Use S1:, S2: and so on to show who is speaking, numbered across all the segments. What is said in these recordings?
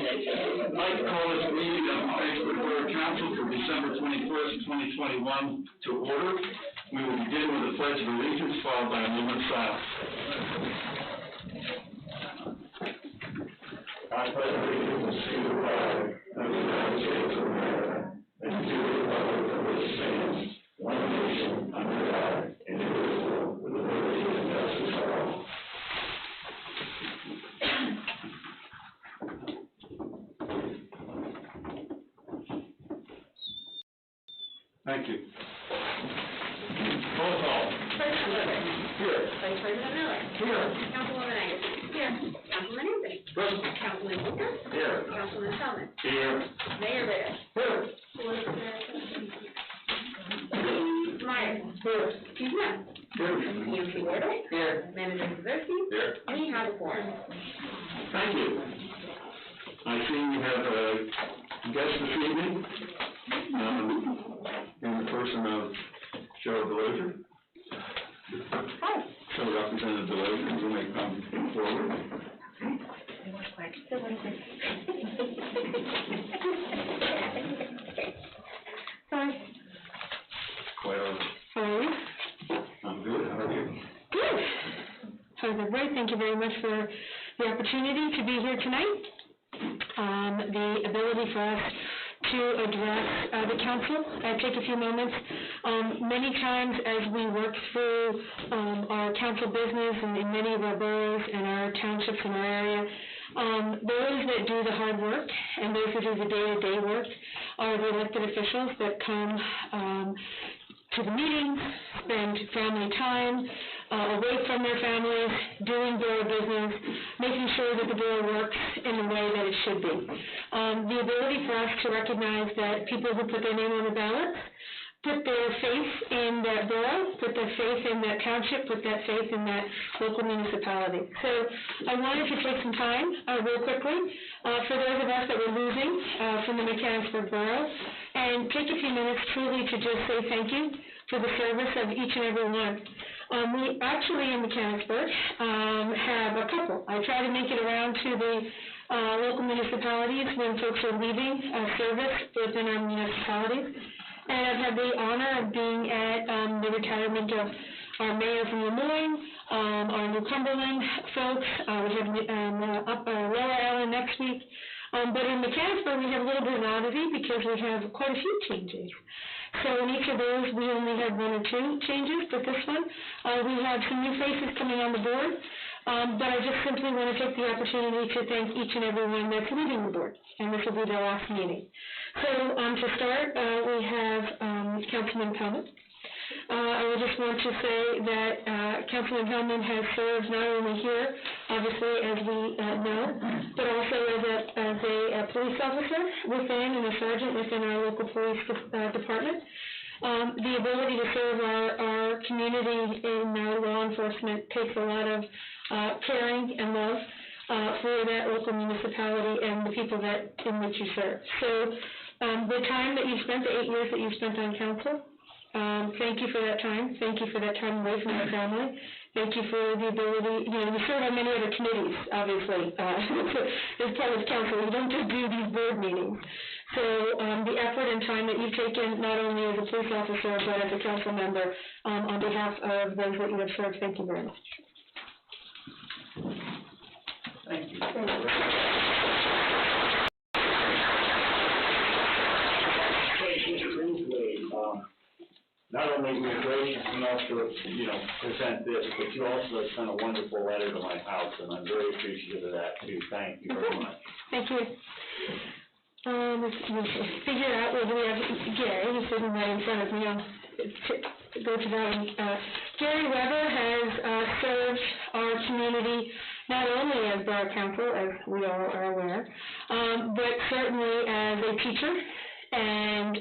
S1: I'd like to call this meeting of the Mechanicsburg Borough Council for December 21st, 2021 to order. We will begin with the Pledge of Allegiance, followed by a moment of silence. I pledge allegiance to the flag of the United States of America and to the republic for which it stands, one nation, under God, indivisible, with liberty and justice for all. Thank you. Roll call.
S2: President Lewis.
S1: Here.
S2: Vice President Miller.
S1: Here.
S2: Councilwoman Anderson. Here. Councilman Anthony.
S1: Present.
S2: Councilman Booker.
S1: Here.
S2: Councilman Tillman.
S1: Here.
S2: Mayor Ritter.
S1: Here.
S2: Myers.
S1: Here.
S2: Chief Smith.
S1: Here.
S2: EMC Wardle.
S1: Here.
S2: Manager Zaversky.
S1: Here.
S2: We have a quorum.
S1: Thank you. I see we have a guest this evening, in the person of Joe Delozer.
S2: Hi.
S1: So Representative Delozer, you may come forward.
S2: Sorry.
S1: Clara.
S2: How are you?
S1: I'm good. How are you?
S2: Good. So great. Thank you very much for the opportunity to be here tonight. The ability for us to address the council. Take a few moments. Many times as we work through our council business and in many of our boroughs and our townships in our area, those that do the hard work and those that do the day-to-day work are the elected officials that come to the meetings, spend family time, away from their families, doing borough business, making sure that the borough works in the way that it should be. The ability for us to recognize that people who put their name on the ballot put their faith in that borough, put their faith in that township, put that faith in that local municipality. So I wanted to take some time, real quickly, for those of us that were losing from the Mechanicsburg Borough, and take a few minutes truly to just say thank you for the service of each and every one. We actually in Mechanicsburg have a couple. I try to make it around to the local municipalities when folks are leaving service within our municipalities. And I've had the honor of being at the retirement of our mayor from Lemoyne, our New Cumberland folks. We have up Lower Allen next week. But in Mechanicsburg, we have a little bit of an oddity because we have quite a few changes. So in each of those, we only have one or two changes, but this one, we have some new faces coming on the board. But I just simply want to take the opportunity to thank each and every one that's leaving the board, and this will be their last meeting. So to start, we have Councilman Pellman. I would just want to say that Councilman Pellman has served not only here, obviously, as we know, but also as a police officer within and a sergeant within our local police department. The ability to serve our community in law enforcement takes a lot of caring and love for that local municipality and the people that in which you serve. So the time that you spent, the 8 years that you spent on council, thank you for that time. Thank you for that time away from your family. Thank you for the ability, you serve on many other committees, obviously, as part of council. You don't just do these board meetings. So the effort and time that you've taken, not only as a police officer, but as a council member, on behalf of those that you have served, thank you very much.
S1: Thank you. Not only were you gracious enough to, present this, but you also have sent a wonderful letter to my house, and I'm very appreciative of that, too. Thank you very much.
S2: Thank you. Let's figure out whether we have Gary, who's sitting right in front of me. I'll go to that one. Gary Weber has served our community not only as borough council, as we all are aware, but certainly as a teacher and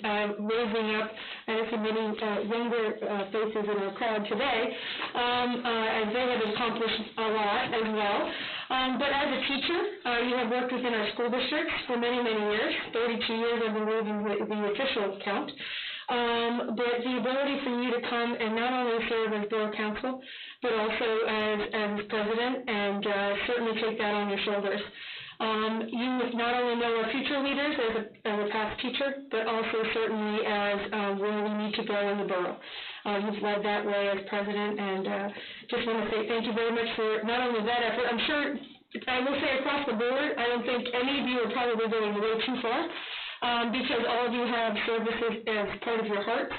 S2: raising up, and I see many younger faces in our crowd today, as they have accomplished a lot as well. But as a teacher, you have worked within our school districts for many, many years, 32 years I believe is the official count. But the ability for you to come and not only serve as borough council, but also as president, and certainly take that on your shoulders. You not only know our future leaders as a past teacher, but also certainly as where we need to go in the borough. You've led that way as president, and just want to say thank you very much for not only that effort. I'm sure, I will say across the board, I don't think any of you are probably going way too far, because all of you have services as part of your heart.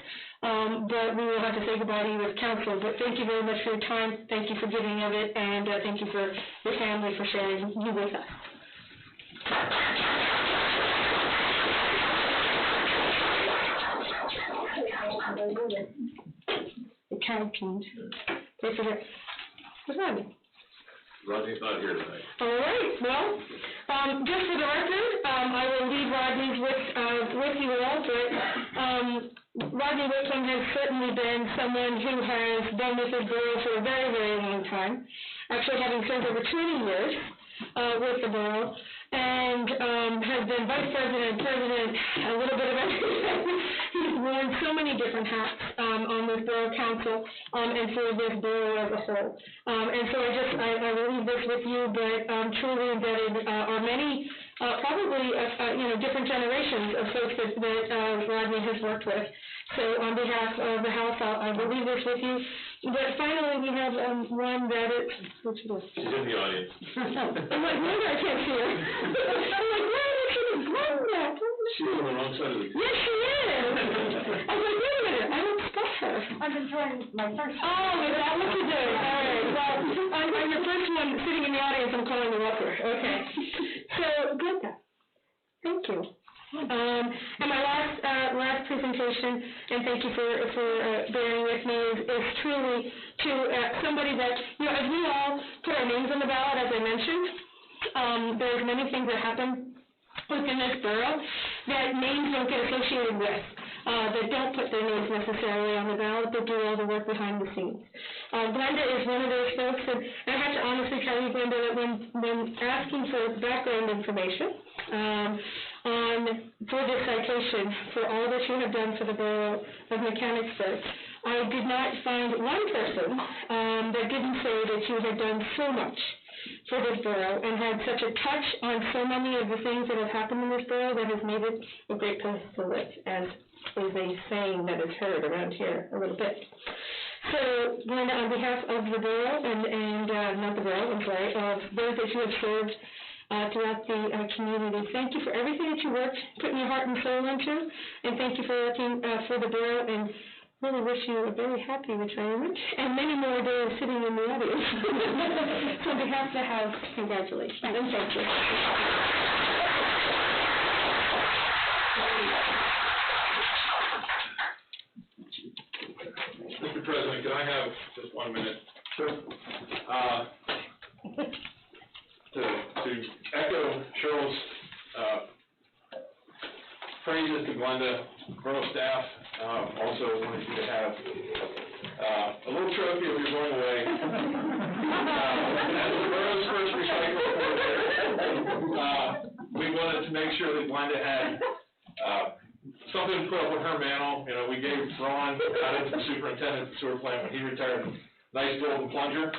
S2: But we will have to say goodbye to you as council. But thank you very much for your time. Thank you for giving of it, and thank you for your family for sharing you with us. The cow peed. They forget. What's Rodney?
S3: Rodney's not here tonight.
S2: All right. Well, just for the record, I will leave Rodney's with you all, but Rodney Whitcomb has certainly been someone who has been with the borough for a very, very long time, actually having served over 20 years with the borough, and has been vice president, president, a little bit of everything. He's worn so many different hats on this borough council and for this borough as a whole. And so I will leave this with you, but truly indebted are many, probably different generations of folks that Rodney has worked with. So on behalf of the House, I will leave this with you. But finally, we have one that is, what's this?
S3: She's in the audience.
S2: I'm like, no, I can't see her. I'm like, why did she run that?
S3: She's on the wrong side of the...
S2: Yes, she is. I was like, wait a minute, I don't spot her.
S4: I'm enjoying my first.
S2: Oh, is that what you're doing? All right. Well, on your first one, sitting in the audience, I'm calling you upper. Okay. So, good. Thank you. And my last presentation, and thank you for bearing with me, is truly to somebody that, as we all put our names on the ballot, as I mentioned, there's many things that happen within this borough that names don't get associated with, that don't put their names necessarily on the ballot, but do all the work behind the scenes. Glenda is one of those folks, and I have to honestly tell you, Glenda, that when asking for background information, for this citation, for all that you have done for the borough of Mechanicsburg, I did not find one person that didn't say that you had done so much for this borough and had such a touch on so many of the things that have happened in this borough that has made it a great place to live, as is a saying that is heard around here a little bit. So, Glenda, on behalf of the borough and not the borough, I'm sorry, of those that you have served throughout the community, thank you for everything that you worked, putting your heart and soul into, and thank you for working for the borough, and really wish you a very happy retirement and many more days sitting in the audience. So on behalf of the House, congratulations and thank you.
S3: Mr. President, can I have just 1 minute?
S1: Sure.
S3: To echo Cheryl's praises to Glenda, borough staff, also wanted you to have a little trophy if you're going away. As the borough's first recycling coordinator, we wanted to make sure that Glenda had something to put up with her mantle. We gave Ron, the superintendent of the sewer plant, when he retired, a nice golden plunger.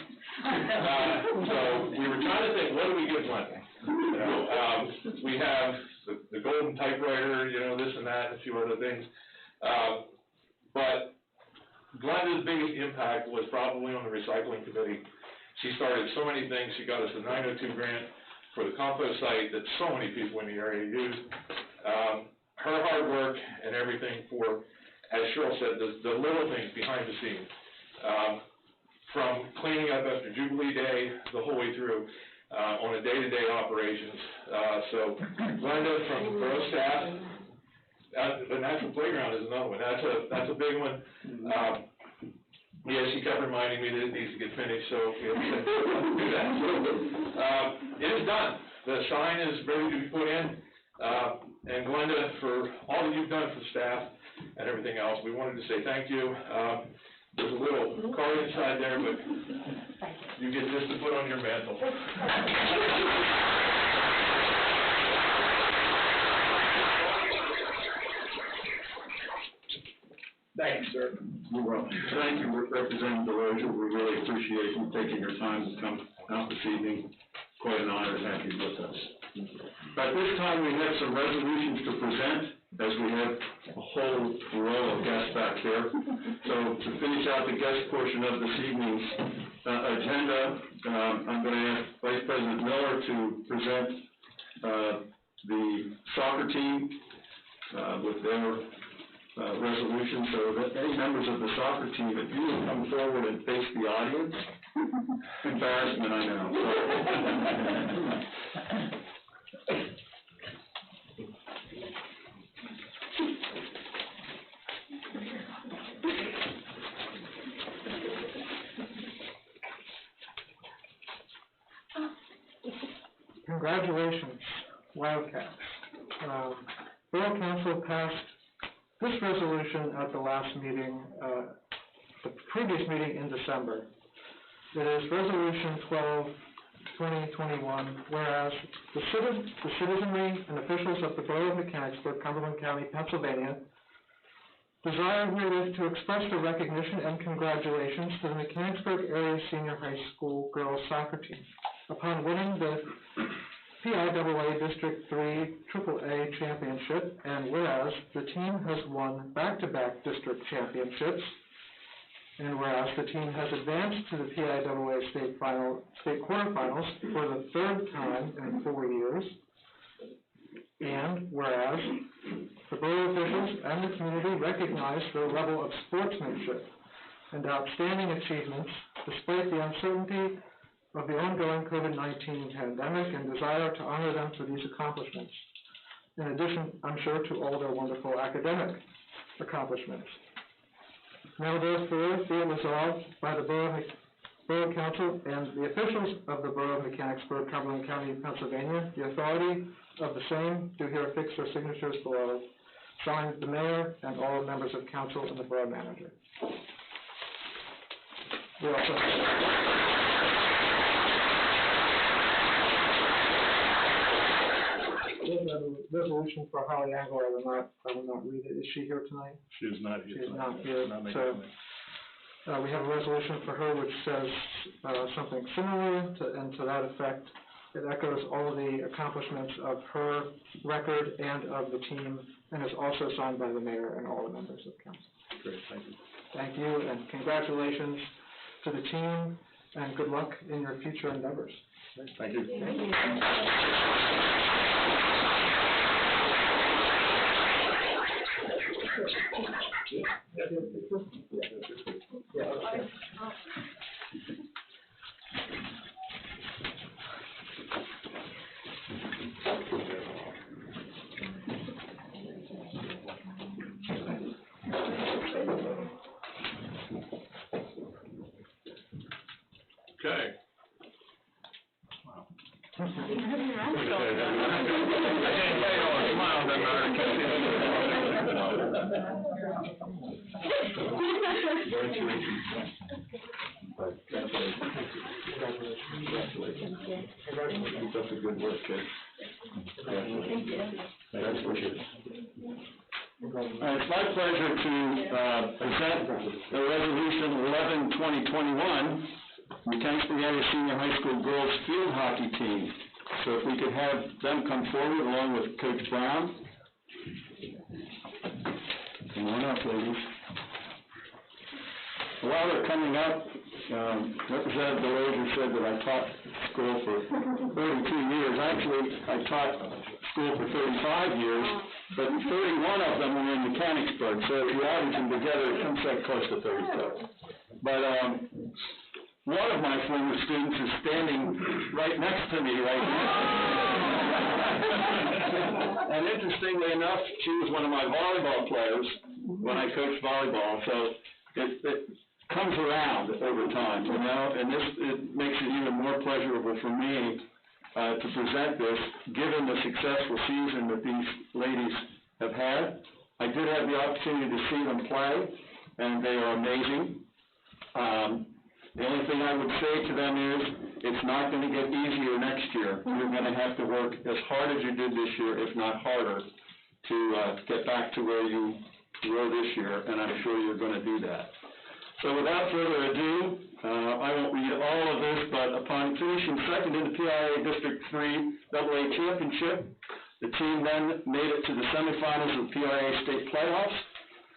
S3: So we were trying to think, what do we give Glenda? We have the golden typewriter, this and that, and a few other things. But Glenda's biggest impact was probably on the recycling committee. She started so many things. She got us the 902 grant for the compost site that so many people in the area used. Her hard work and everything for, as Cheryl said, the little things behind the scenes. From cleaning up after Jubilee Day the whole way through on a day-to-day operations. So Glenda from the borough staff, the natural playground is another one. That's a big one. She kept reminding me that it needs to get finished, so we have to do that. It is done. The sign is ready to be put in. And Glenda, for all that you've done for staff and everything else, we wanted to say thank you. There's a little card inside there, but you get this to put on your mantle.
S1: Thank you, sir. You're welcome. Thank you, Representative DeRosa. We really appreciate you taking your time to come out this evening. quite an honor to have you with us. At this time, we have some resolutions to present, as we have a whole row of guests back there. So to finish out the guest portion of this evening's agenda, I'm going to ask Vice President Miller to present the soccer team with their resolution, so that any members of the soccer team, if you would come forward and face the audience. Embarrassment, I know.
S4: Congratulations, Wildcats. Borough Council passed this resolution at the last meeting, the previous meeting in December. It is Resolution 12/2021, whereas the citizenry and officials of the Borough of Mechanicsburg, Cumberland County, Pennsylvania, desire herewith to express their recognition and congratulations to the Mechanicsburg Area Senior High School girls soccer team upon winning the PIAA District 3 AAA Championship, and whereas the team has won back-to-back district championships, and whereas the team has advanced to the PIAA state quarterfinals for the third time in 4 years, and whereas the borough officials and the community recognize their level of sportsmanship and outstanding achievements despite the uncertainty of the ongoing COVID-19 pandemic, and desire to honor them for these accomplishments. In addition, I'm sure, to all their wonderful academic accomplishments. Now therefore, be it resolved by the Borough Council and the officials of the Borough of Mechanicsburg, Cumberland County, Pennsylvania, the authority of the same do here affix their signatures below. Signed, the mayor and all members of council and the borough manager. We also have a resolution for Holly Angle. I will not read it. Is she here tonight?
S1: She is not here.
S4: She is not here. So we have a resolution for her which says something similar, and to that effect, it echoes all the accomplishments of her record and of the team, and is also signed by the mayor and all the members of council.
S1: Great, thank you.
S4: Thank you, and congratulations to the team, and good luck in your future endeavors.
S1: Thank you.
S2: Thank you.
S3: Okay. I can't tell you all the smiles that matter.
S1: Congratulations. That's a good work, kid.
S2: Thank you.
S1: That's wishes. It's my pleasure to present the Resolution 11/2021, Mechanicsburg Area Senior High School Girls Field Hockey Team. So if we could have them come forward along with Coach Brown. Come on up, ladies. While they're coming up, Representative DeLozier said that I taught school for 32 years. Actually, I taught school for 35 years, but 31 of them were in Mechanicsburg. So if you average them together, it comes out close to 32. But one of my former students is standing right next to me right now. And interestingly enough, she was one of my volleyball players when I coached volleyball. So it comes around over time, you know, and it makes it even more pleasurable for me to present this, given the successful season that these ladies have had. I did have the opportunity to see them play, and they are amazing. The only thing I would say to them is, it's not going to get easier next year. You're going to have to work as hard as you did this year, if not harder, to get back to where you were this year, and I'm sure you're going to do that. So without further ado,
S5: I won't read all of this, but upon finishing second in the PIA District 3 AA Championship, the team then made it to the semifinals of the PIA State Playoffs.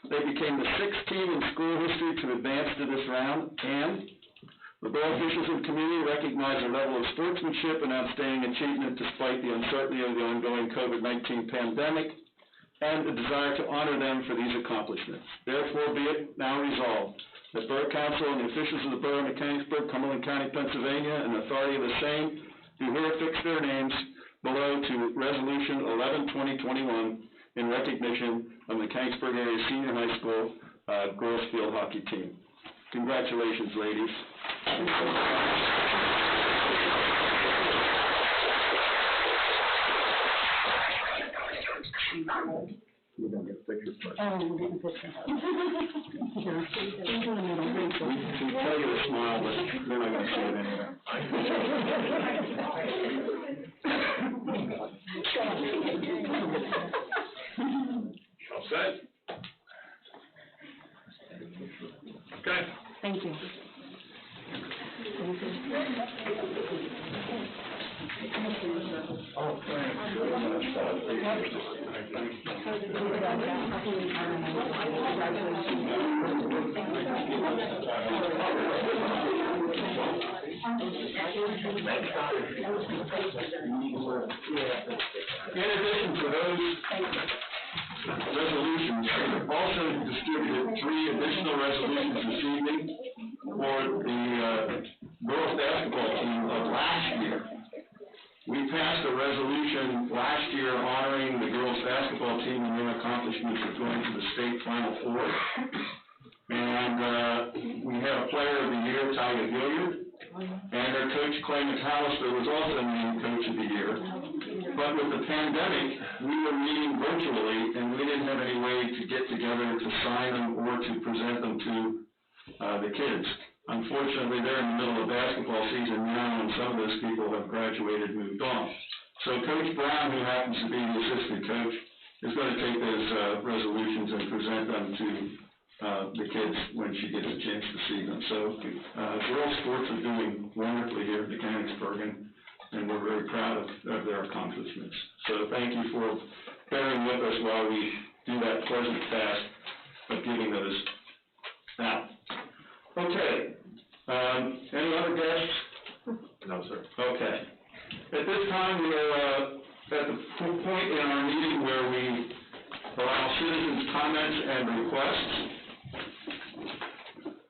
S5: They became the 6th team in school history to advance to this round, and the borough officials and community recognize their level of sportsmanship and outstanding achievement despite the uncertainty of the ongoing COVID-19 pandemic and the desire to honor them for these accomplishments. Therefore, be it now resolved that Borough Council and the officials of the Borough of Mechanicsburg, Cumberland County, Pennsylvania, and the authority of the same do here affix their names below to Resolution 11-2021 in recognition of Mechanicsburg Area Senior High School girls field hockey team. Congratulations, ladies. We're going to get pictures first.
S2: Oh, we're getting pictures.
S5: We can tell you to smile, but they're not going to see it anyway.
S3: All set? Okay.
S2: Thank you.
S5: Oh, in addition to those resolutions, we also distributed 3 additional resolutions this evening for the girls basketball team of last year. We passed a resolution last year honoring the girls basketball team and their accomplishments of going to the state Final Four. And we had a player of the year, Tyga Gilliard, and our coach, Clay McAllister, was also named coach of the year. But with the pandemic, we were meeting virtually, and we didn't have any way to get together to sign them or to present them to the kids. Unfortunately, they're in the middle of basketball season now, and some of those people have graduated and moved on. So Coach Brown, who happens to be the assistant coach, is going to take those resolutions and present them to the kids when she gets a chance to see them. So girls sports are doing wonderfully here at Mechanicsburg, and we're very proud of their accomplishments. So thank you for bearing with us while we do that pleasant task of giving those out. Okay. Any other guests?
S3: No, sir.
S5: Okay. At this time, we are at the point in our meeting where we allow citizens' comments and requests.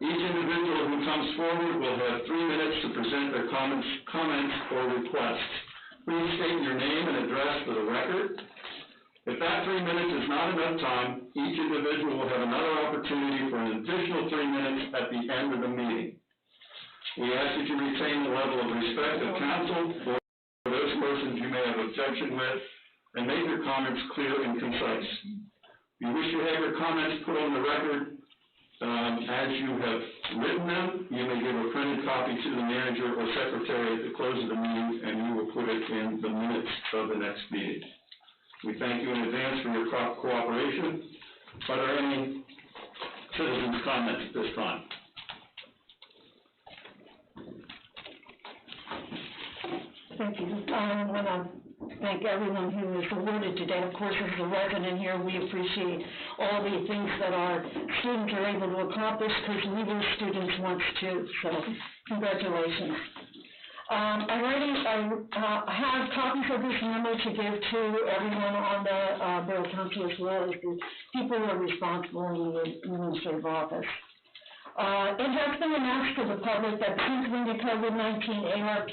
S5: Each individual who comes forward will have 3 minutes to present their comments or requests. Please state your name and address for the record. If that 3 minutes is not enough time, each individual will have another opportunity for an additional 3 minutes at the end of the meeting. We ask that you retain the level of respect of council for those persons you may have objection with, and make your comments clear and concise. If you wish to have your comments put on the record as you have written them, you may give a printed copy to the manager or secretary at the close of the meeting, and we will put it in the minutes of the next meeting. We thank you in advance for your cooperation. Are there any citizens' comments at this time?
S6: Thank you. I want to thank everyone who was awarded today. Of course, as a resident here, we appreciate all the things that our students are able to accomplish because we were students once too. So, congratulations. I have copies of this memo to give to everyone on the Borough Council as well as the people who are responsible in the administrative office. It has been announced to the public that since the COVID-19 ARP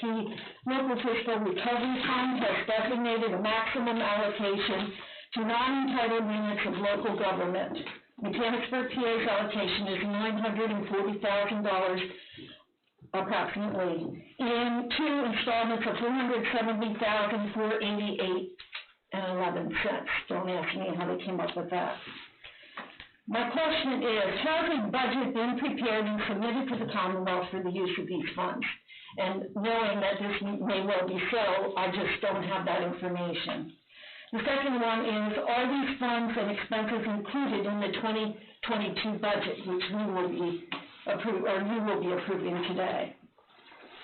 S6: Local Fiscal Recovery Fund has designated a maximum allocation to non-entitled units of local government. Mechanicsburg, PA's allocation is $940,000 approximately in 2 installments of $470,488.11. Don't ask me how they came up with that. My question is, has a budget been prepared and submitted to the Commonwealth for the use of these funds? And knowing that this may well be so, I just don't have that information. The second one is, are these funds and expenses included in the 2022 budget, which we will be approve, or you will be approving today?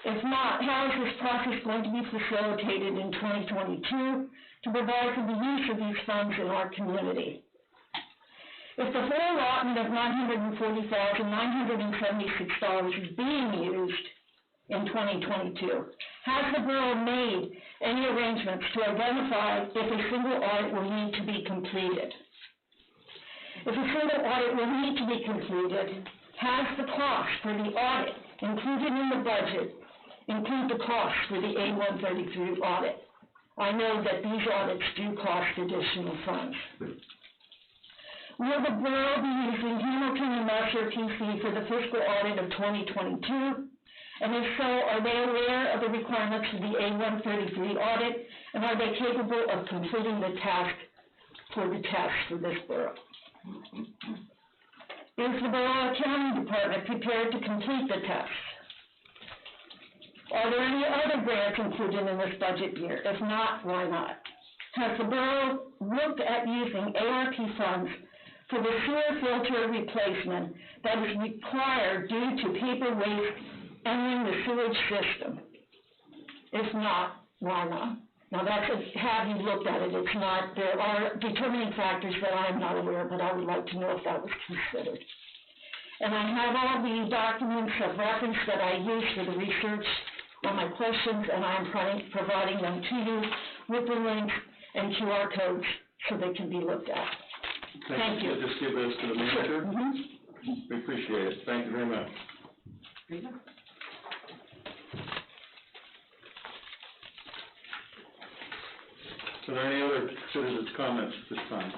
S6: If not, how is this process going to be facilitated in 2022 to provide for the use of these funds in our community? If the whole allotment of $940,976 is being used in 2022, has the borough made any arrangements to identify if a single audit will need to be completed? If a single audit will need to be completed, has the cost for the audit included in the budget include the cost for the A-133 audit? I know that these audits do cost additional funds. Will the borough be using Hamilton and Mercer PC for the fiscal audit of 2022? And if so, are they aware of the requirements of the A-133 audit, and are they capable of completing the task for the test for this borough? Is the Borough Accounting Department prepared to complete the test? Are there any other grants included in this budget year? If not, why not? Has the borough looked at using ARP funds for the sewer filter replacement that is required due to paper waste entering the sewage system? If not, why not? Now that's a, have you looked at it? It's not, there are determining factors that I'm not aware of, but I would like to know if that was considered. And I have all the documents of reference that I used for the research on my questions, and I'm providing them to you with the links and QR codes so they can be looked at. Thank you.
S5: Just give those to the manager.
S6: Mm-hmm.
S5: We appreciate it. Thank you very much. Are there any other citizens' comments at this time?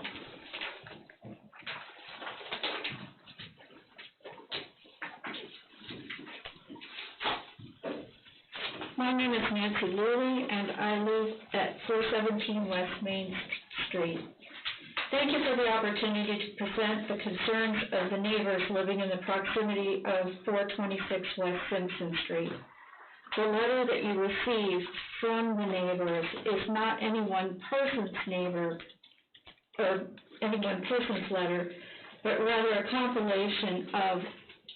S7: My name is Nancy Lilly, and I live at 417 West Main Street. Thank you for the opportunity to present the concerns of the neighbors living in the proximity of 426 West Simpson Street. The letter that you received from the neighbors is not any one person's neighbor or any one person's letter, but rather a compilation of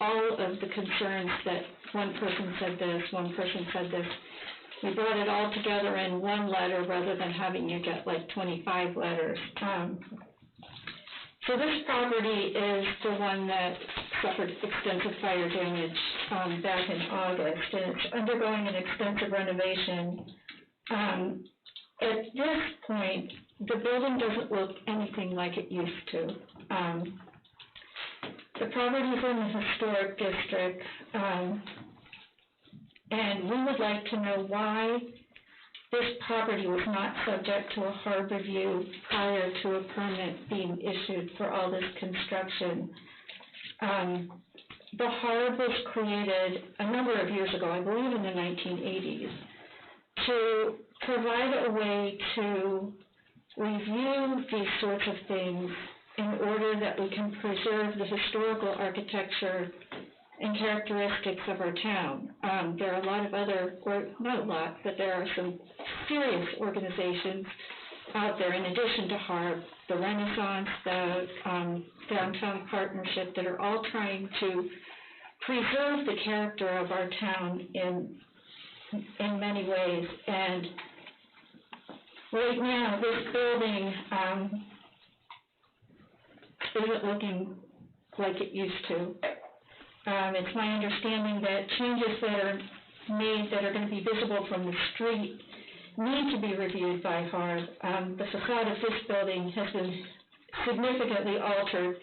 S7: all of the concerns that one person said this, one person said this. We brought it all together in one letter rather than having you get like 25 letters. So this property is the one that suffered extensive fire damage back in August, and it's undergoing an extensive renovation. At this point, the building doesn't look anything like it used to. The property is in the historic district, and we would like to know why this property was not subject to a HARB review prior to a permit being issued for all this construction. The HARB was created a number of years ago, I believe in the 1980s, to provide a way to review these sorts of things in order that we can preserve the historical architecture and characteristics of our town. There are a lot of other, or not a lot, but there are some serious organizations out there in addition to HARB, the Renaissance, the Downtown Partnership, that are all trying to preserve the character of our town in many ways. And right now, this building isn't looking like it used to. It's my understanding that changes that are made that are going to be visible from the street need to be reviewed by HARB. The facade of this building has been significantly altered.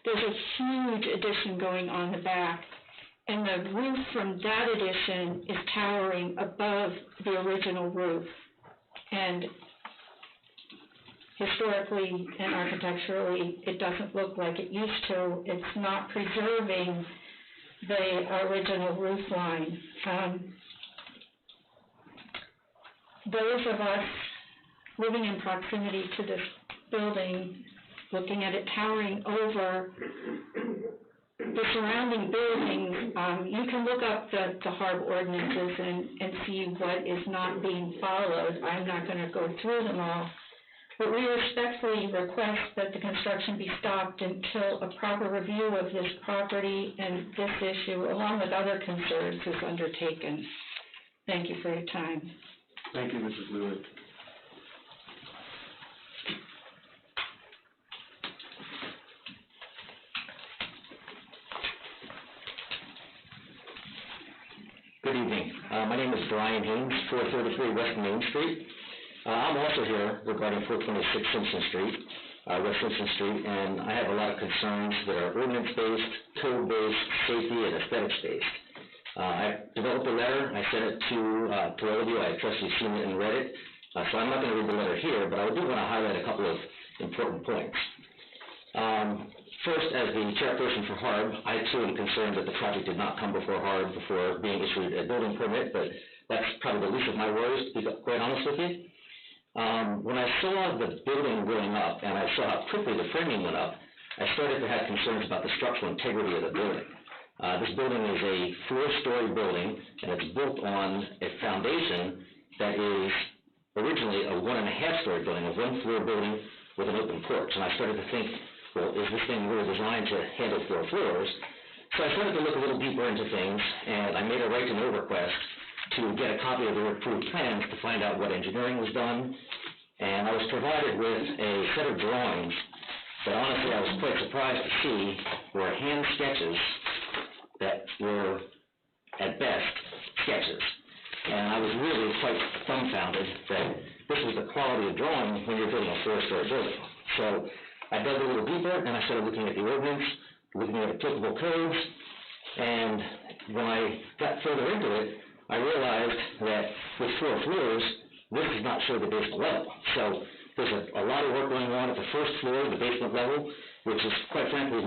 S7: There's a huge addition going on the back, and the roof from that addition is towering above the original roof. And historically and architecturally, it doesn't look like it used to. It's not preserving the original roof line. Those of us living in proximity to this building, looking at it towering over the surrounding buildings, you can look up the HARB ordinances and see what is not being followed. I'm not going to go through them all, but we respectfully request that the construction be stopped until a proper review of this property and this issue, along with other concerns, is undertaken. Thank you for your time.
S5: Thank you, Mrs. Lewis.
S8: Good evening. My name is Brian Haynes, 433 West Main Street. I'm also here regarding 426 Simpson Street, West Simpson Street, and I have a lot of concerns that are ordinance-based, code-based, safety, and aesthetics-based. I developed a letter. I sent it to all of you. I trust you've seen it and read it. So I'm not going to read the letter here, but I do want to highlight a couple of important points. First, as the chairperson for HARB, I too am concerned that the project did not come before HARB before being issued a building permit, but that's probably the least of my worries, to be quite honest with you. When I saw the building going up and I saw how quickly the framing went up, I started to have concerns about the structural integrity of the building. This building is a 4-story building, and it's built on a foundation that is originally a 1.5-story building, a 1-floor building with an open porch. And I started to think, well, is this thing really designed to handle 4 floors? So I started to look a little deeper into things, and I made a right-to-know request to get a copy of the approved plans to find out what engineering was done. And I was provided with a set of drawings that honestly I was quite surprised to see were hand sketches that were, at best, sketches. And I was really quite dumbfounded that this was the quality of drawing when you're building a 4-story building. So I dug a little deeper, and I started looking at the ordinance, looking at applicable codes, and when I got further into it, I realized that with 4 floors, this does not show the basement level. So there's a lot of work going on at the first floor, the basement level, which is, quite frankly, is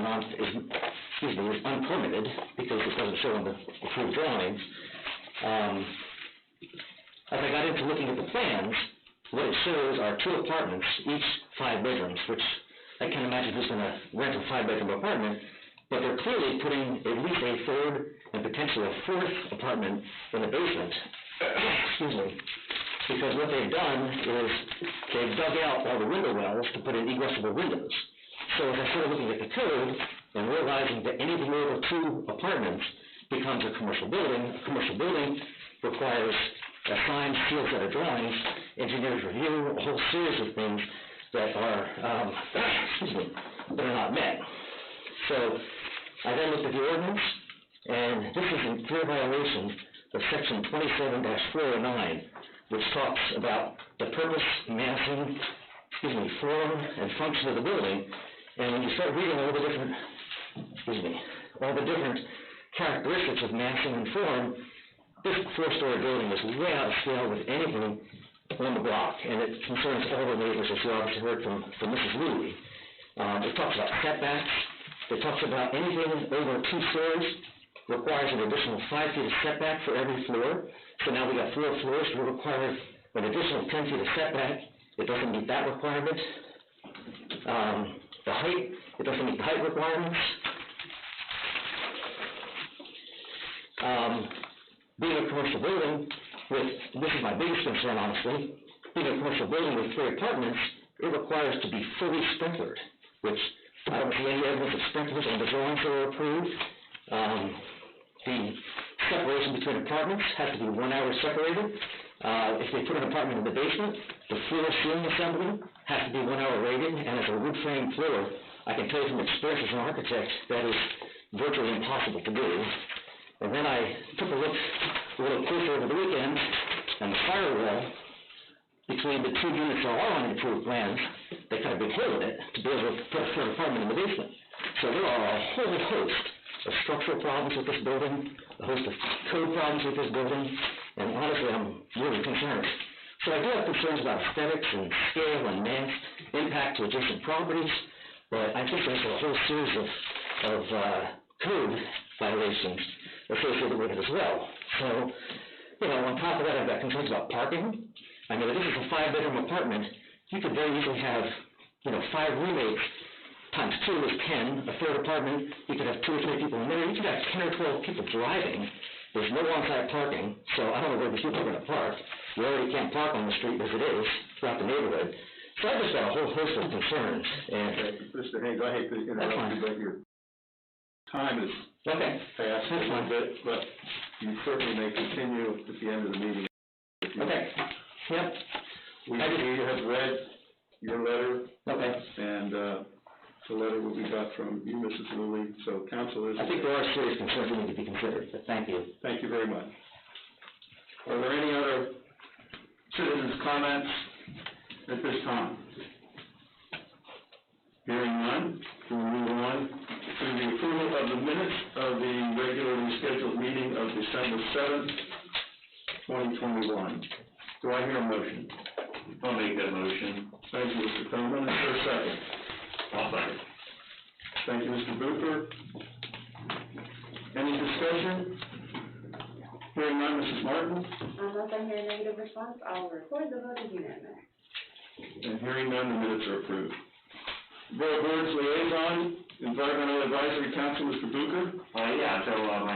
S8: unpermitted because it doesn't show on the approved drawings. As I got into looking at the plans, what it shows are 2 apartments, each 5 bedrooms, which I can't imagine who's going to rent a 5-bedroom apartment, but they're clearly putting at least a 3rd and potentially a 4th apartment in the basement. Excuse me. Because what they've done is they've dug out all the window wells to put in egressable windows. So as I started looking at the code and realizing that anything over 2 apartments becomes a commercial building requires a signed, sealed set of drawings, engineers review, a whole series of things that are, that are not met. So I then looked at the ordinance, and this is in clear violation of section 27-409, which talks about the purpose, massing, form, and function of the building. And when you start reading all the different characteristics of massing and form, this 4-story building is way out of scale with anything on the block, and it concerns all the neighbors, as you obviously heard from Mrs. Louie. It talks about setbacks. It talks about anything over 2 stories requires an additional 5 feet of setback for every floor. So now we got 4 floors, we require an additional 10 feet of setback. It doesn't meet that requirement. The height, it doesn't meet the height requirements. Being a commercial building this is my biggest concern, honestly, being a commercial building with 3 apartments, it requires to be fully sprinklered, which I don't see any evidence of sprinklers on the drawings that are approved. The separation between apartments has to be 1 hour separated. If they put an apartment in the basement, the floor ceiling assembly has to be 1 hour rated, and as a wood frame floor, I can tell you from experience as an architect, that is virtually impossible to do. And then I took a look a little closer over the weekend, and the firewall between the 2 units that are on the approved plans, they cut a big hole in it to be able to put a 3rd apartment in the basement. So there are a whole host of structural problems with this building, a host of code problems with this building, and honestly, I'm really concerned. So I do have concerns about aesthetics and scale and mass impact to adjacent properties, but I think there's a whole series of code violations associated with it as well. So, on top of that, I've got concerns about parking. I mean, if this is a 5-bedroom apartment, you could very easily have, 5 roommates times 2 is 10, a 3rd apartment, you could have 2 or 3 people in there, you could have 10 or 12 people driving. There's no on-site parking, so I don't know where these people are going to park. You already can't park on the street as it is throughout the neighborhood. So I just got a whole host of concerns, and...
S5: Okay, Mr. Haynes, I hate to interrupt you, but your time is
S8: Okay.
S5: fast a little bit, but you certainly may continue at the end of the meeting.
S8: Okay, yep.
S5: We have read your letter,
S8: Okay.
S5: and the letter will be got from you, Mrs. Lilly, so council is...
S8: I think there are serious concerns that need to be considered, but thank you.
S5: Thank you very much. Are there any other citizens' comments at this time? Hearing none, we'll move on to the approval of the minutes of the regularly scheduled meeting of December 7th, 2021. Do I hear a motion?
S1: I'll make that motion.
S5: Thank you, Mr. Coleman. Is there a second?
S1: I'll second.
S5: Thank you, Mr. Booper. Any discussion? Hearing none, Mrs. Martin?
S9: Unless I hear a negative response, I'll record the vote as unanimous.
S5: And hearing none, the minutes are approved. Borough Board's liaison, Environmental Advisory Council, Mr. Booker.
S1: My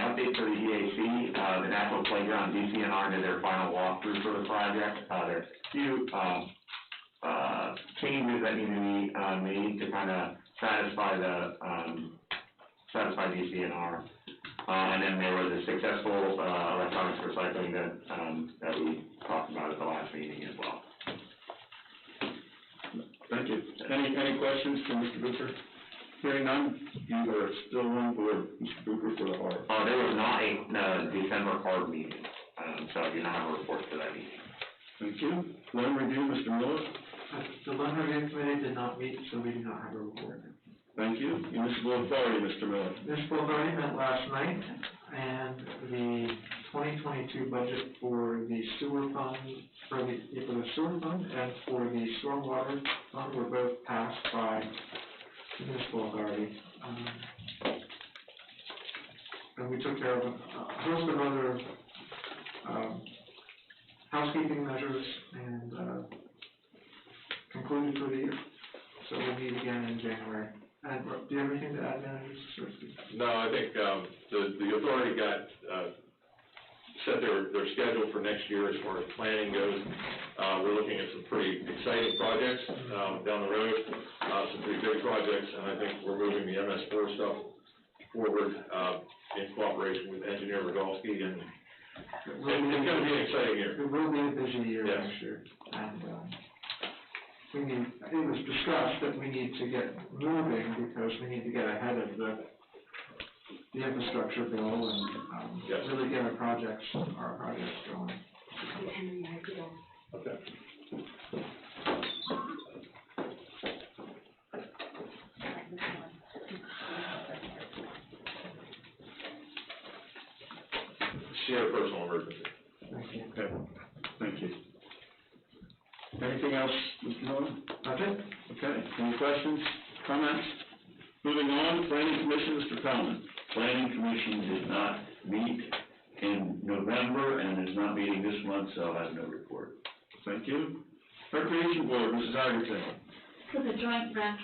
S1: update for the EAC, the National Playground DCNR did their final walkthrough for the project. There's a few, changes that need to be, made to kind of satisfy DCNR. And then there was a successful, electronics recycling that we talked about at the last meeting as well.
S5: Thank you. Any questions for Mr. Booker? Hearing none, you are still on board, Mr. Booker, for the HARB.
S1: There was not a December HARB meeting, so I do not have a report for that meeting.
S5: Thank you. Loan review, Mr. Miller.
S4: The loan review committee did not meet, so we do not have a report.
S5: Thank you. Municipal Authority, Mr. Miller.
S4: Municipal Authority met last night, and the 2022 budget for the sewer fund, for the sewer fund and for the stormwater fund were both passed by the Municipal Authority. And we took care of a host of other housekeeping measures and concluded for the year. So we'll meet again in January. And do you have anything to add, Mr. Swirsky?
S3: No, I think, the authority got, set their schedule for next year as far as planning goes. We're looking at some pretty exciting projects, down the road, some pretty big projects, and I think we're moving the MS4 stuff forward, in cooperation with Engineer Rodolsky, and it's going to be an exciting year.
S4: It will be a busy year
S3: Yes.
S4: next year. And, it was discussed that we need to get moving because we need to get ahead of the infrastructure bill and,
S3: Yes.
S4: really get our projects going.
S3: Okay. Share personal emergency.
S4: Thank you.
S5: Okay. Thank you. Anything else, Mr. Miller?
S4: That's it?
S5: Okay. Any questions, comments? Moving on, Planning Commission, Mr. Coleman.
S1: Planning Commission did not meet in November and is not meeting this month, so I have no report.
S5: Thank you. Recreation Board, Mrs. Iverson.
S7: So the joint rec,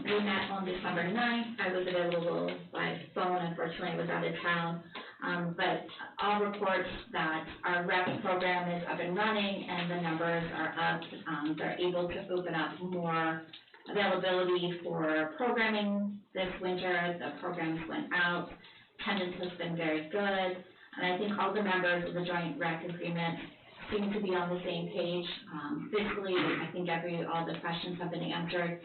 S7: we met on December 9th. I was available by phone. Unfortunately, I was out of town. But I'll report that our rec program is up and running and the numbers are up. They're able to open up more availability for programming this winter. The programs went out. Attendance has been very good. And I think all the members of the joint rec agreement seem to be on the same page. Fiscally, I think all the questions have been answered.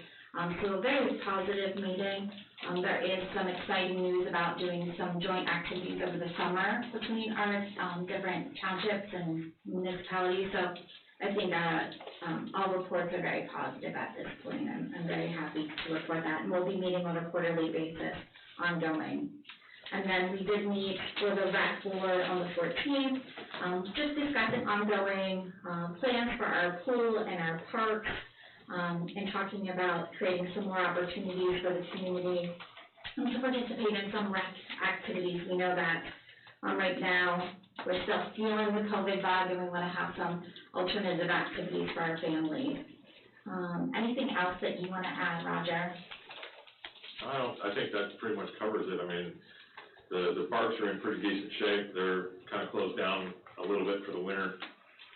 S7: So a very positive meeting. There is some exciting news about doing some joint activities over the summer between our different townships and municipalities. So I think all reports are very positive at this point. I'm very happy to report that. And we'll be meeting on a quarterly basis ongoing. And then we did meet for the rec board on the 14th, just discussing ongoing plans for our pool and our parks, and talking about creating some more opportunities for the community to participate in some rec activities. We know that right now we're still feeling the COVID bug and we want to have some alternative activities for our families. Anything else that you want to add, Roger?
S3: I think that pretty much covers it. I mean, the parks are in pretty decent shape. They're kind of closed down a little bit for the winter,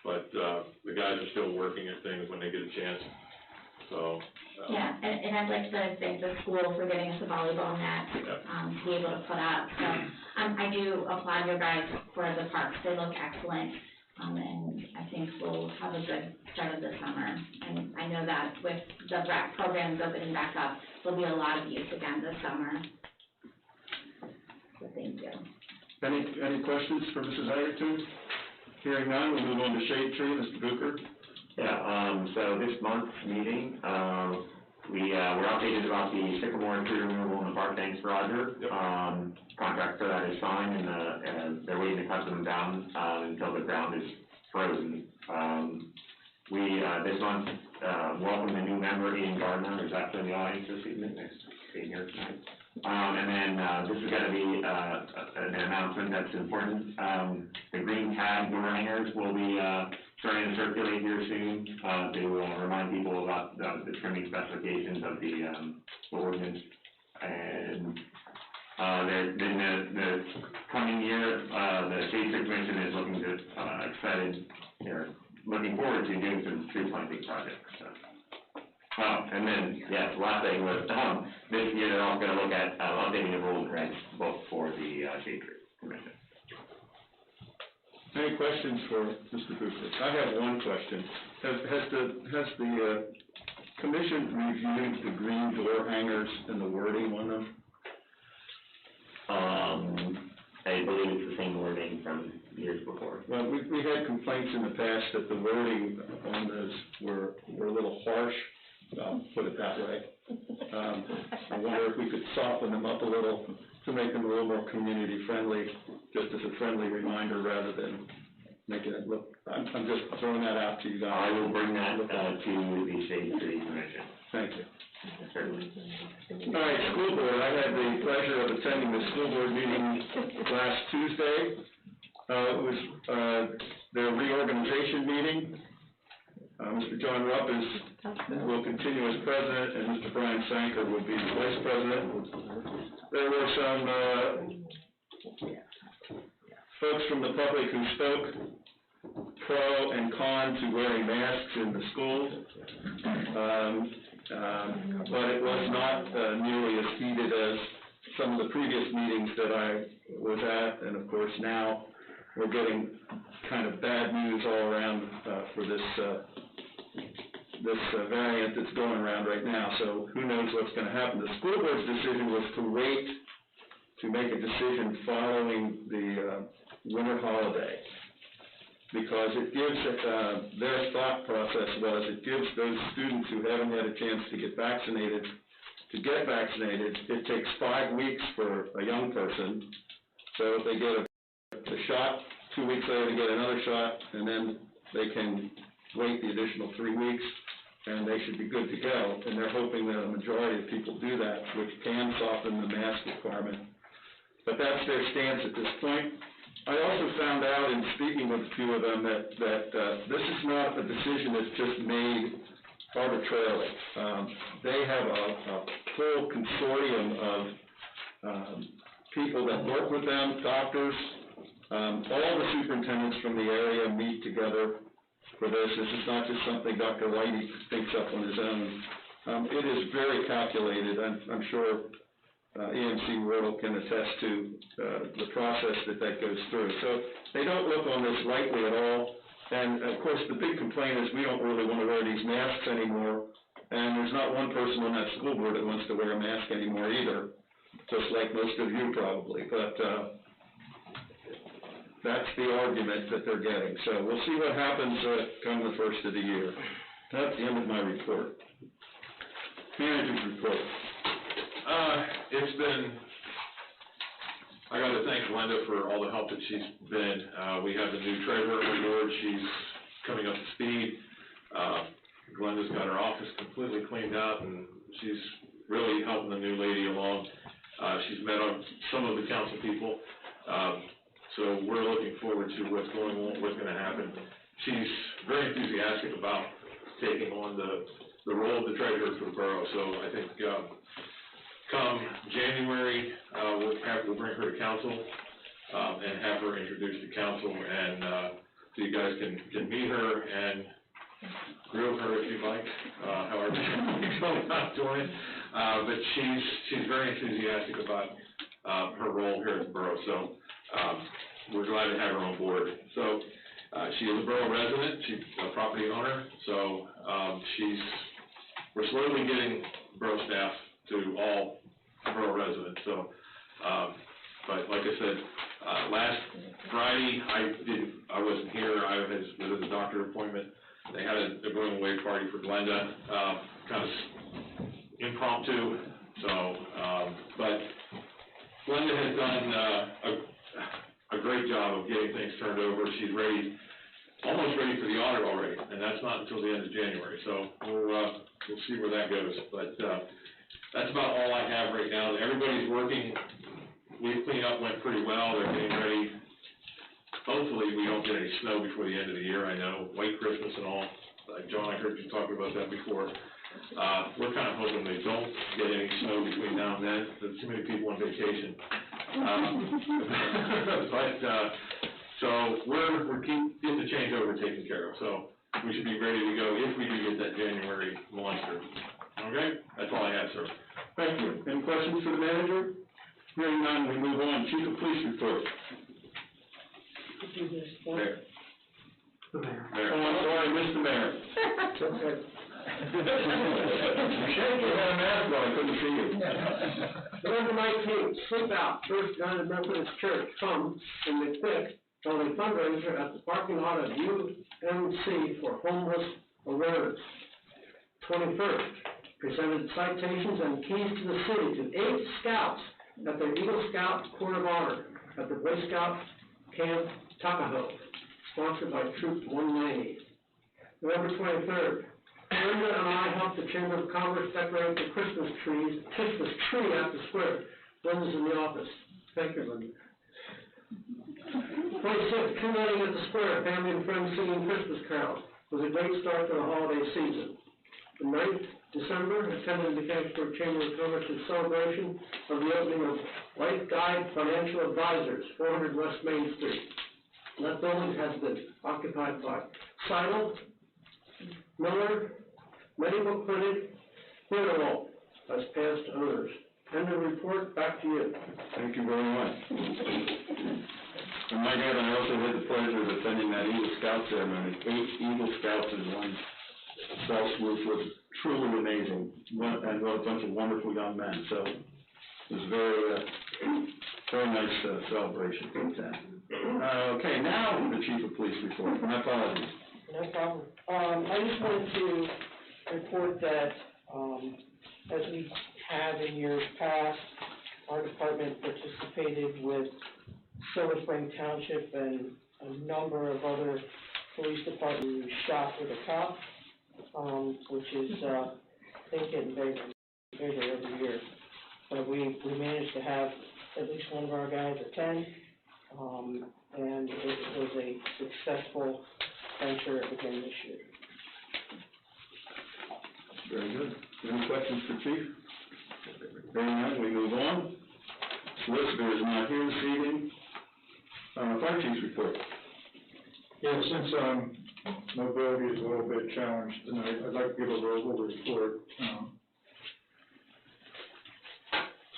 S3: but the guys are still working at things when they get a chance. So.
S10: Yeah, and I'd like to thank the school for getting us a volleyball net, to be able to put up. So, I do applaud you guys for the parks. They look excellent. And I think we'll have a good start of the summer. And I know that with the rec programs opening back up, there'll be a lot of use again this summer. So thank you.
S5: Any questions for Mrs. Egerton? Hearing none, we'll move on to Shade Tree, Mr. Booker.
S1: Yeah, so this month's meeting, we're updated about the sycamore tree removal in the park, thanks Roger. Contract for that is signed, and they're waiting to cut them down, until the ground is frozen. We, this month, welcome the new member, Ian Gardner, who's actually in the audience this evening, thanks for being here tonight. And then, this is gonna be, an announcement that's important. The green tag door hangers will be, starting to circulate here soon, to remind people about the trimming specifications of the ordinance. And the coming year, the Shade Tree Commission is looking to, they're looking forward to doing some tree planting projects. So. And then, yes, last thing was, this year they're also going to look at updating the rules and regs book for the Shade Tree Commission.
S5: Any questions for Mr. Booker? I have one question. Has the commission reviewed the green door hangers and the wording on them?
S1: I believe it's the same wording from years before.
S5: Well, we had complaints in the past that the wording on those were a little harsh, I'll put it that way. I wonder if we could soften them up a little to make them a little more community friendly, just as a friendly reminder rather than making it look, I'm just throwing that out to you guys.
S1: I will bring that to the Shade Tree Commission.
S5: Thank you.
S1: Certainly.
S5: All right, school board, I had the pleasure of attending the school board meeting last Tuesday. It was their reorganization meeting. Mr. John Rupp will continue as president, and Mr. Brian Sanker will be the vice president. There were some folks from the public who spoke pro and con to wearing masks in the schools. But it was not nearly as heated as some of the previous meetings that I was at, and of course now we're getting kind of bad news all around for this variant that's going around right now, so who knows what's going to happen. The school board's decision was to wait to make a decision following the winter holiday, because it gives, their thought process was, it gives those students who haven't had a chance to get vaccinated. It takes 5 weeks for a young person, so if they get a shot, 2 weeks later they get another shot, and then they can wait the additional 3 weeks, and they should be good to go. And they're hoping that a majority of people do that, which can soften the mask requirement. But that's their stance at this point. I also found out in speaking with a few of them that this is not a decision that's just made arbitrarily. They have a full consortium of people that work with them, doctors, all the superintendents from the area meet together for this. This is not just something Dr. Whitey thinks up on his own. It is very calculated. I'm sure EMC Wardle can attest to the process that goes through. So they don't look on this lightly at all. And of course, the big complaint is we don't really want to wear these masks anymore. And there's not one person on that school board that wants to wear a mask anymore either, just like most of you probably. But that's the argument that they're getting. So we'll see what happens come the first of the year. That's the end of my report. Manager's report.
S3: It's been, I got to thank Linda for all the help that she's been. We have the new treasurer on board. She's coming up to speed. Glenda's got her office completely cleaned out, and she's really helping the new lady along. She's met some of the council people, so we're looking forward to what's going on, what's going to happen. She's very enthusiastic about taking on the role of the treasurer for the borough, so I think come January, we'll bring her to council and have her introduced to council, and so you guys can meet her and grill her if you'd like, however you feel about doing it. But she's very enthusiastic about, her role here at the Borough, so, we're glad to have her on board. So, she is a Borough resident, she's a property owner, so, we're slowly getting Borough staff to all Borough residents, so, but like I said, last Friday, I wasn't here, I was at a doctor appointment. They had a going away party for Glenda, kind of impromptu, so, but Glenda has done, a great job of getting things turned over. She's almost ready for the audit already, and that's not until the end of January, so we'll see where that goes, but, that's about all I have right now. Everybody's working. Leaf cleanup went pretty well. They're getting ready. Hopefully, we don't get any snow before the end of the year. I know, white Christmas and all. John, I heard you talk about that before. We're kind of hoping they don't get any snow between now and then. There's too many people on vacation. So we're getting the changeover taken care of. So we should be ready to go if we do get that January monster. Okay? That's all I have, sir.
S5: Thank you. Any questions for the manager? Hearing none, we move on. Chief of Police report.
S3: Mayor.
S4: The mayor.
S5: Oh, I'm sorry, Mr. Mayor.
S4: It's okay.
S5: You had a mask on, I couldn't see you.
S11: November 19th, Sleep Out, First United Methodist Church, come in the quick, on a fundraiser at the parking lot of UMC for homeless awareness. 21st, presented citations and keys to the city to 8 scouts at their Eagle Scout Court of Honor at the Boy Scout Camp Tuckahoe, sponsored by Troop 190. November 23rd, Linda and I helped the Chamber of Commerce decorate the Christmas tree at the square. Linda's in the office. Thank you, Linda. 26th, tree lighting at the square, family and friends singing Christmas carols. It was a great start to the holiday season. The 9th December, attended the Mechanicsburg Chamber of Commerce's celebration of the opening of Life Guide Financial Advisors, 400 West Main Street. That building has been occupied by Seidel, Miller, Medical Clinic, Theodore as past owners. End of report, back to you.
S5: Thank you very much. And my God, I also had the pleasure of attending that Eagle Scout ceremony. 8 Eagle Scouts in one fell swoop was truly amazing. What a bunch of wonderful young men. So it was very nice celebration. Okay, now the Chief of Police report. My apologies.
S11: No problem. I just wanted to report that, as we have in years past, our department participated with Silver Spring Township and a number of other police departments shot with a cop, which is, I think, getting bigger every year. But we managed to have at least one of our guys attend, and it was a successful venture again this year.
S5: Very good. Any questions for Chief? Very nice. We move on. Solicitor is not here this evening. Fire Chief's report.
S12: Yeah, since mobility is a little bit challenged tonight, I'd like to give a verbal report.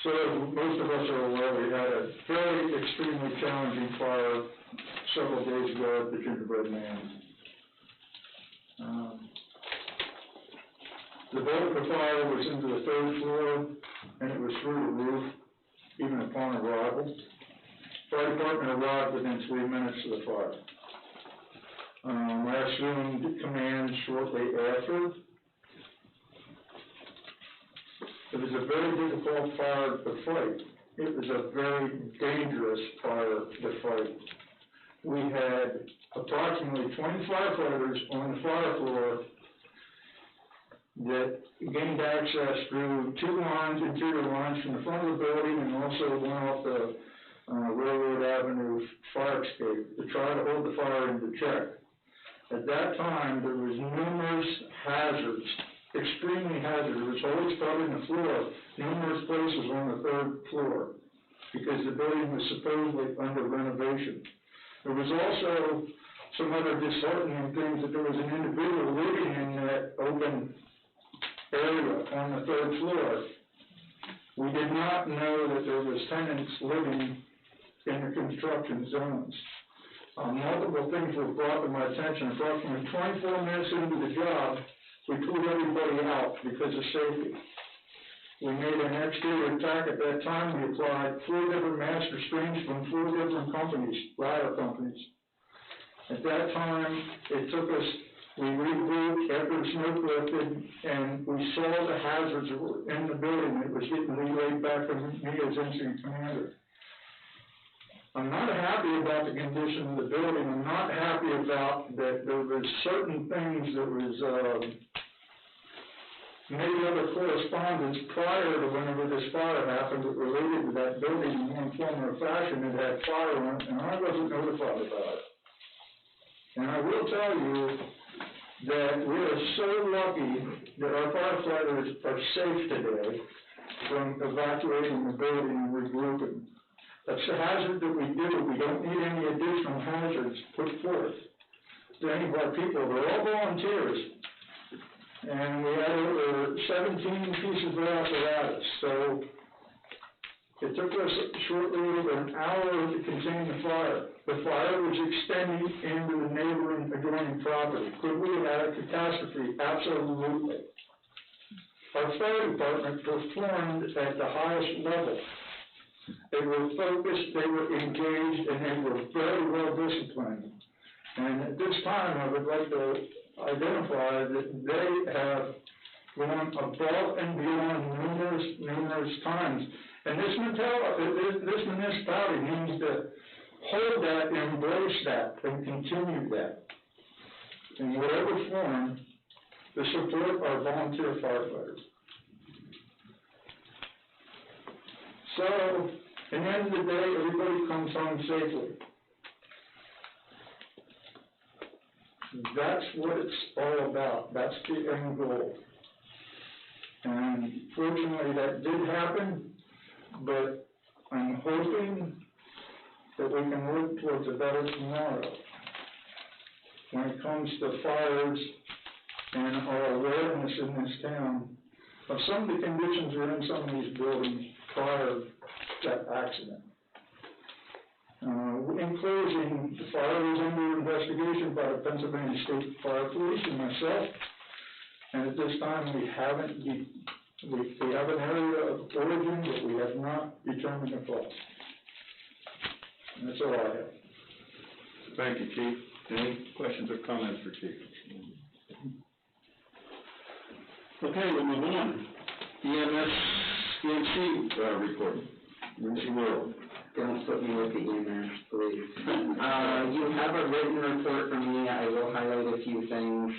S12: So most of us are aware we had a very extremely challenging fire several days ago at the Gingerbread Man. The boat of the fire was into the 3rd floor, and it was through the roof, even upon arrival. Fire department arrived within 3 minutes of the fire. I assumed command shortly after. It was a very difficult fire to fight. It was a very dangerous fire to fight. We had approximately 20 firefighters on the fire floor that gained access through 2 lines, interior lines from the front of the building and also one off the Railroad Avenue fire escape to try to hold the fire into check. At that time, there was numerous hazards, extremely hazardous. There was always covering the floor, numerous places on the 3rd floor, because the building was supposedly under renovation. There was also some other disheartening things that there was an individual living in that open area on the third floor. We did not know that there was tenants living in the construction zones. Multiple things were brought to my attention. Approximately 24 minutes into the job, we pulled everybody out because of safety. We made an exterior attack at that time. We applied 4 different master screens from 4 different companies, ladder companies. At that time, it took us, we regrouped after the smoke lifted, and we saw the hazards that were in the building. It was getting relayed back from me as incident commander. I'm not happy about the condition of the building. I'm not happy about that there was certain things that was, maybe other correspondence prior to whenever this fire happened that related to that building in one form or fashion. It had fire on it, and I wasn't notified about it. And I will tell you that we are so lucky that our firefighters are safe today from evacuating the building and regrouping. That's a hazard that we do. We don't need any additional hazards put forth to any of our people. They're all volunteers. And we had over 17 pieces of apparatus. So it took us shortly over an hour to contain the fire. The fire was extending into the neighboring adjoining property. Could we have had a catastrophe? Absolutely. Our fire department performed at the highest level. They were focused, they were engaged, and they were very well disciplined. And at this time, I would like to identify that they have gone above and beyond numerous times. And this municipality needs to hold that, embrace that, and continue that in whatever form to support our volunteer firefighters. So, at the end of the day, everybody comes home safely. That's what it's all about. That's the end goal. And fortunately, that did happen, but I'm hoping that we can work towards a better tomorrow when it comes to fires and our awareness in this town of some of the conditions that are in some of these buildings prior to that accident. In closing, the fire is under investigation by the Pennsylvania State Fire Police and myself, and at this time we have an area of origin, but we have not determined the cause. And that's all I have.
S5: Thank you, Chief. Any questions or comments for Chief? Okay, we'll move on. EMC report. Emergency World.
S13: Don't put me with the EMS, please. You have a written report from me. I will highlight a few things.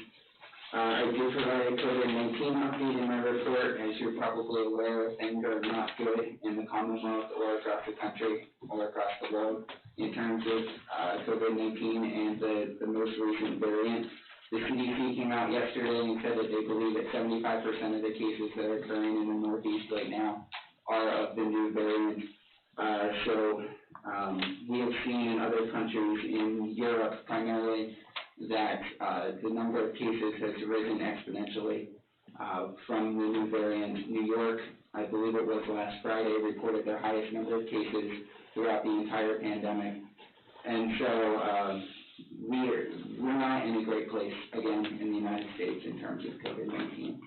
S13: I did provide a COVID-19 update in my report. As you're probably aware, things are not good in the Commonwealth or across the country or across the world in terms of COVID-19 and the most recent variant. The CDC came out yesterday and said that they believe that 75% of the cases that are occurring in the Northeast right now are of the new variant. We have seen in other countries in Europe primarily that the number of cases has risen exponentially from the new variant. New York, I believe it was last Friday, reported their highest number of cases throughout the entire pandemic. And so we're not in a great place, again, in the United States in terms of COVID-19.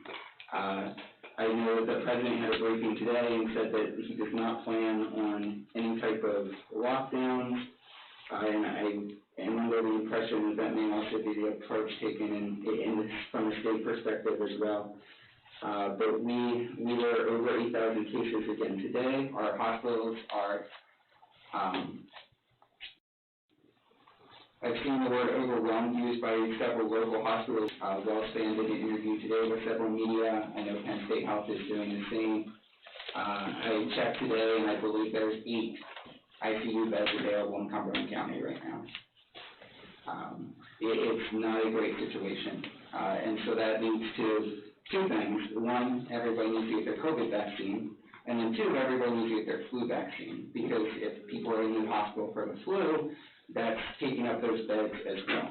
S13: I know that the President had a briefing today and said that he does not plan on any type of lockdowns, and I am under the impression that may also be the approach taken from a state perspective as well. But we were over 8,000 cases again today. Our hospitals are, I've seen the word overwhelmed used by several local hospitals. Wellspan did an interview today with several media. I know Penn State Health is doing the same. I checked today, and I believe there's 8 ICU beds available in Cumberland County right now. It's not a great situation. And so that leads to 2 things. 1, everybody needs to get their COVID vaccine. And then 2, everybody needs to get their flu vaccine. Because if people are in the hospital for the flu, that's taking up those beds as well.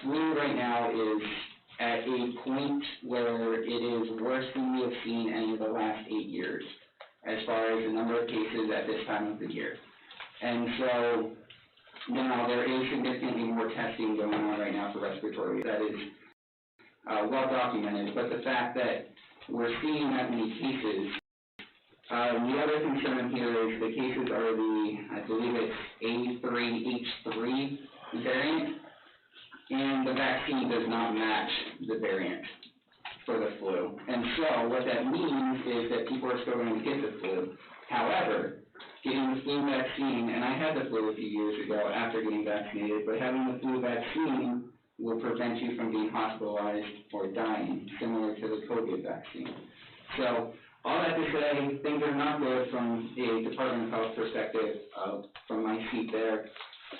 S13: Flu right now is at a point where it is worse than we have seen any of the last 8 years, as far as the number of cases at this time of the year. And so, now there is significantly more testing going on right now for respiratory. That is well documented, but the fact that we're seeing that many cases, the other concern here is the cases are I believe it's A3H3 variant, and the vaccine does not match the variant for the flu. And so what that means is that people are still going to get the flu. However, getting the flu vaccine, and I had the flu a few years ago after getting vaccinated, but having the flu vaccine will prevent you from being hospitalized or dying, similar to the COVID vaccine. So, all that to say, things are not good from a Department of Health perspective, from my seat there.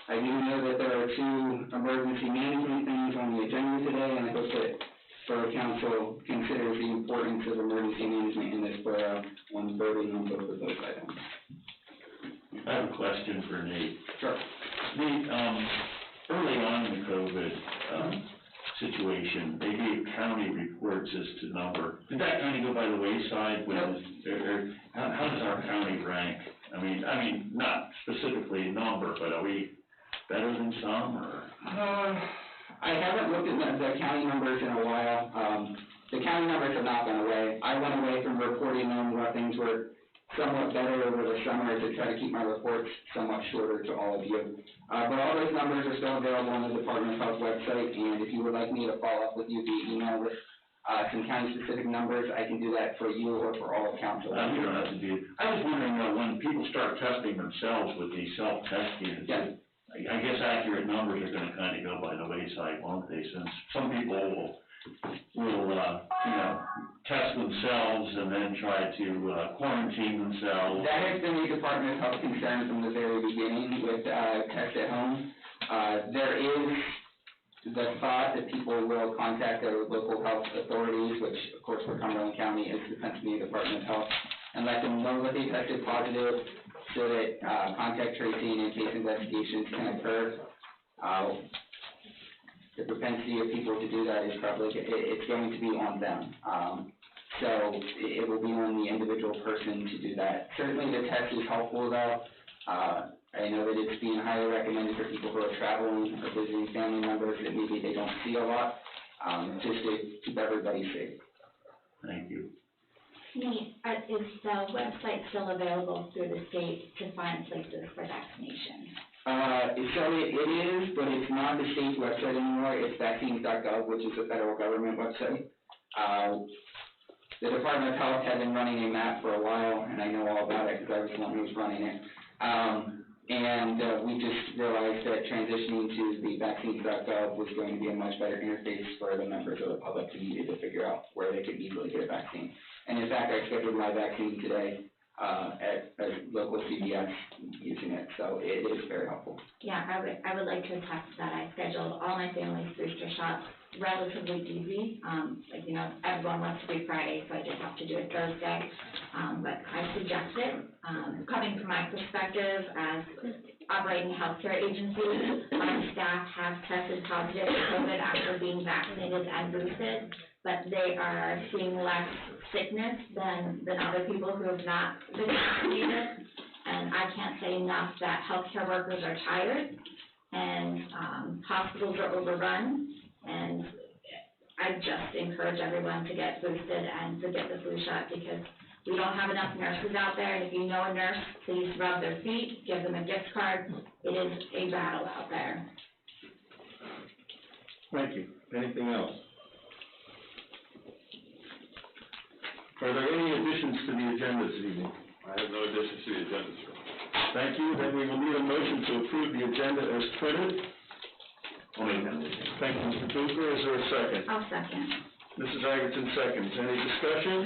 S13: I do know that there are 2 emergency management things on the agenda today, and I hope that Borough Council considers the importance of emergency management in this borough when voting on both of those items.
S5: I have a question for Nate.
S13: Sure.
S5: Nate, early on in the COVID situation, they gave county reports as to number. Did that kind of go by the wayside? How does our county rank? I mean, not specifically a number, but are we better than some, or?
S13: I haven't looked at the county numbers in a while. The county numbers have not gone away. I went away from reporting on what things were somewhat better over the summer to try to keep my reports somewhat shorter to all of you. But all those numbers are still available on the Department of Health website, and if you would like me to follow up with you via email with some county-specific numbers, I can do that for you or for all of council.
S5: You don't have to do. I was wondering, when people start testing themselves with these self-testing,
S13: yeah.
S5: I guess accurate numbers are going to kind of go by the wayside, won't they? Since some people will test themselves and then try to quarantine themselves.
S13: That has been the Department of Health concern from the very beginning with test at home. There is the thought that people will contact their local health authorities, which of course for Cumberland County is the Pennsylvania Department of Health, and let them know that they tested positive so that contact tracing and case investigations can occur. The propensity of people to do that is probably, it's going to be on them. So it will be on the individual person to do that. Certainly the test is helpful though. I know that it's being highly recommended for people who are traveling or visiting family members that maybe they don't see a lot, just to keep everybody safe.
S5: Thank you.
S10: Nate, is the website still available through the state to find places for vaccination?
S13: So it is, but it's not the state's website anymore. It's vaccines.gov, which is the federal government website. The Department of Health had been running a map for a while, and I know all about it because I was the one who was running it. We just realized that transitioning to the vaccines.gov was going to be a much better interface for the members of the public who needed to figure out where they could easily get a vaccine. And in fact, I scheduled my vaccine today at a local CVS using it, so it is very helpful.
S10: Yeah, I would like to attest to that. I scheduled all my family's booster shots relatively easy. Everyone wants to do Friday, so I just have to do it Thursday. But I suggest it. Coming from my perspective as operating a healthcare agency, my staff have tested positive for COVID after being vaccinated and boosted, but they are seeing less sickness than other people who have not been vaccinated. And I can't say enough that healthcare workers are tired and hospitals are overrun. And I just encourage everyone to get boosted and to get the flu shot because we don't have enough nurses out there. And if you know a nurse, please rub their feet, give them a gift card. It is a battle out there.
S5: Thank you. Anything else? Are there any additions to the agenda this evening?
S3: I have no additions to the agenda, sir.
S5: Thank you. Then we will need a motion to approve the agenda as printed. Thank you, Mr. Cooper. Is there a second?
S10: I'll second.
S5: Mrs. Iverson seconds. Any discussion?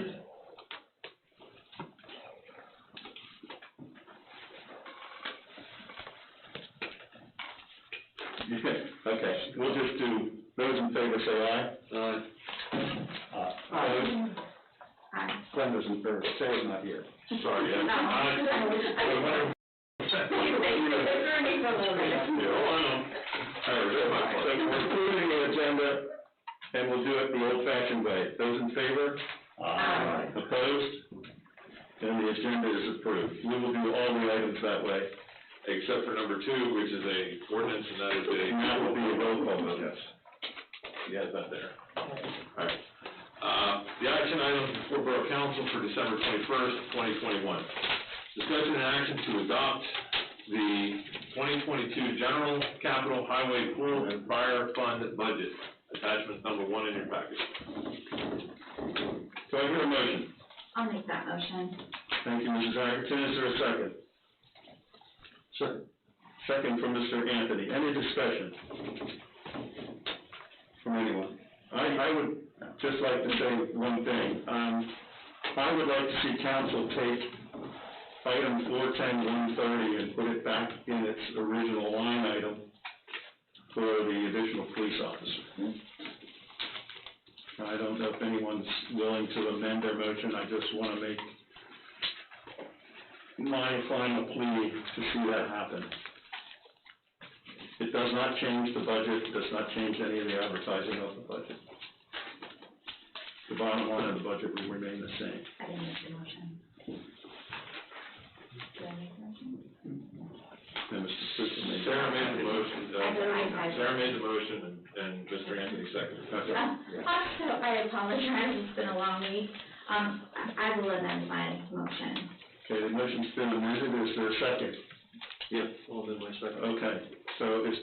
S5: Okay, we'll just do, those in favor say aye. Aye. Opposed?
S10: Aye.
S5: Glenda's in favor. Sarah's not here.
S3: Sorry, yeah.
S10: It's for me for a little bit.
S3: Yeah, oh, I know.
S5: So we're approving the agenda and we'll do it the old-fashioned way. Those in favor?
S10: Aye.
S5: Opposed? And the agenda is approved. We will do all the items that way.
S3: Except for number 2, which is a ordinance, and that is a.
S5: And that will be a roll call vote.
S3: Yes. You have that there. All right. The action items before Borough Council for December 21st, 2021. Discussion and action to adopt the 2022 General Capital Highway Pool and Fire Fund Budget, attachment number 1 in your package.
S5: Do I hear a motion?
S10: I'll make that motion.
S5: Thank you, Mrs. Atherton. Is there a second? Second from Mr. Anthony. Any discussion from anyone? I would just like to say one thing. I would like to see council take item 410-130 and put it back in its original line item for the additional police officer. I don't know if anyone's willing to amend their motion. I just want to make my final plea to see that happen. It does not change the budget, it does not change any of the advertising of the budget. The bottom line of the budget will remain the same.
S10: I didn't make the motion. Did I make the motion?
S5: And Mr. Stewart made
S3: Sarah made the motion,
S10: I
S3: Sarah made the motion, and Mr. Anthony seconded.
S10: Also, I apologize, it's been a long week. I will amend my motion.
S5: Okay, the motion's been amended, is there a second?
S3: Yes, I'll amend my second.
S5: Okay, so it's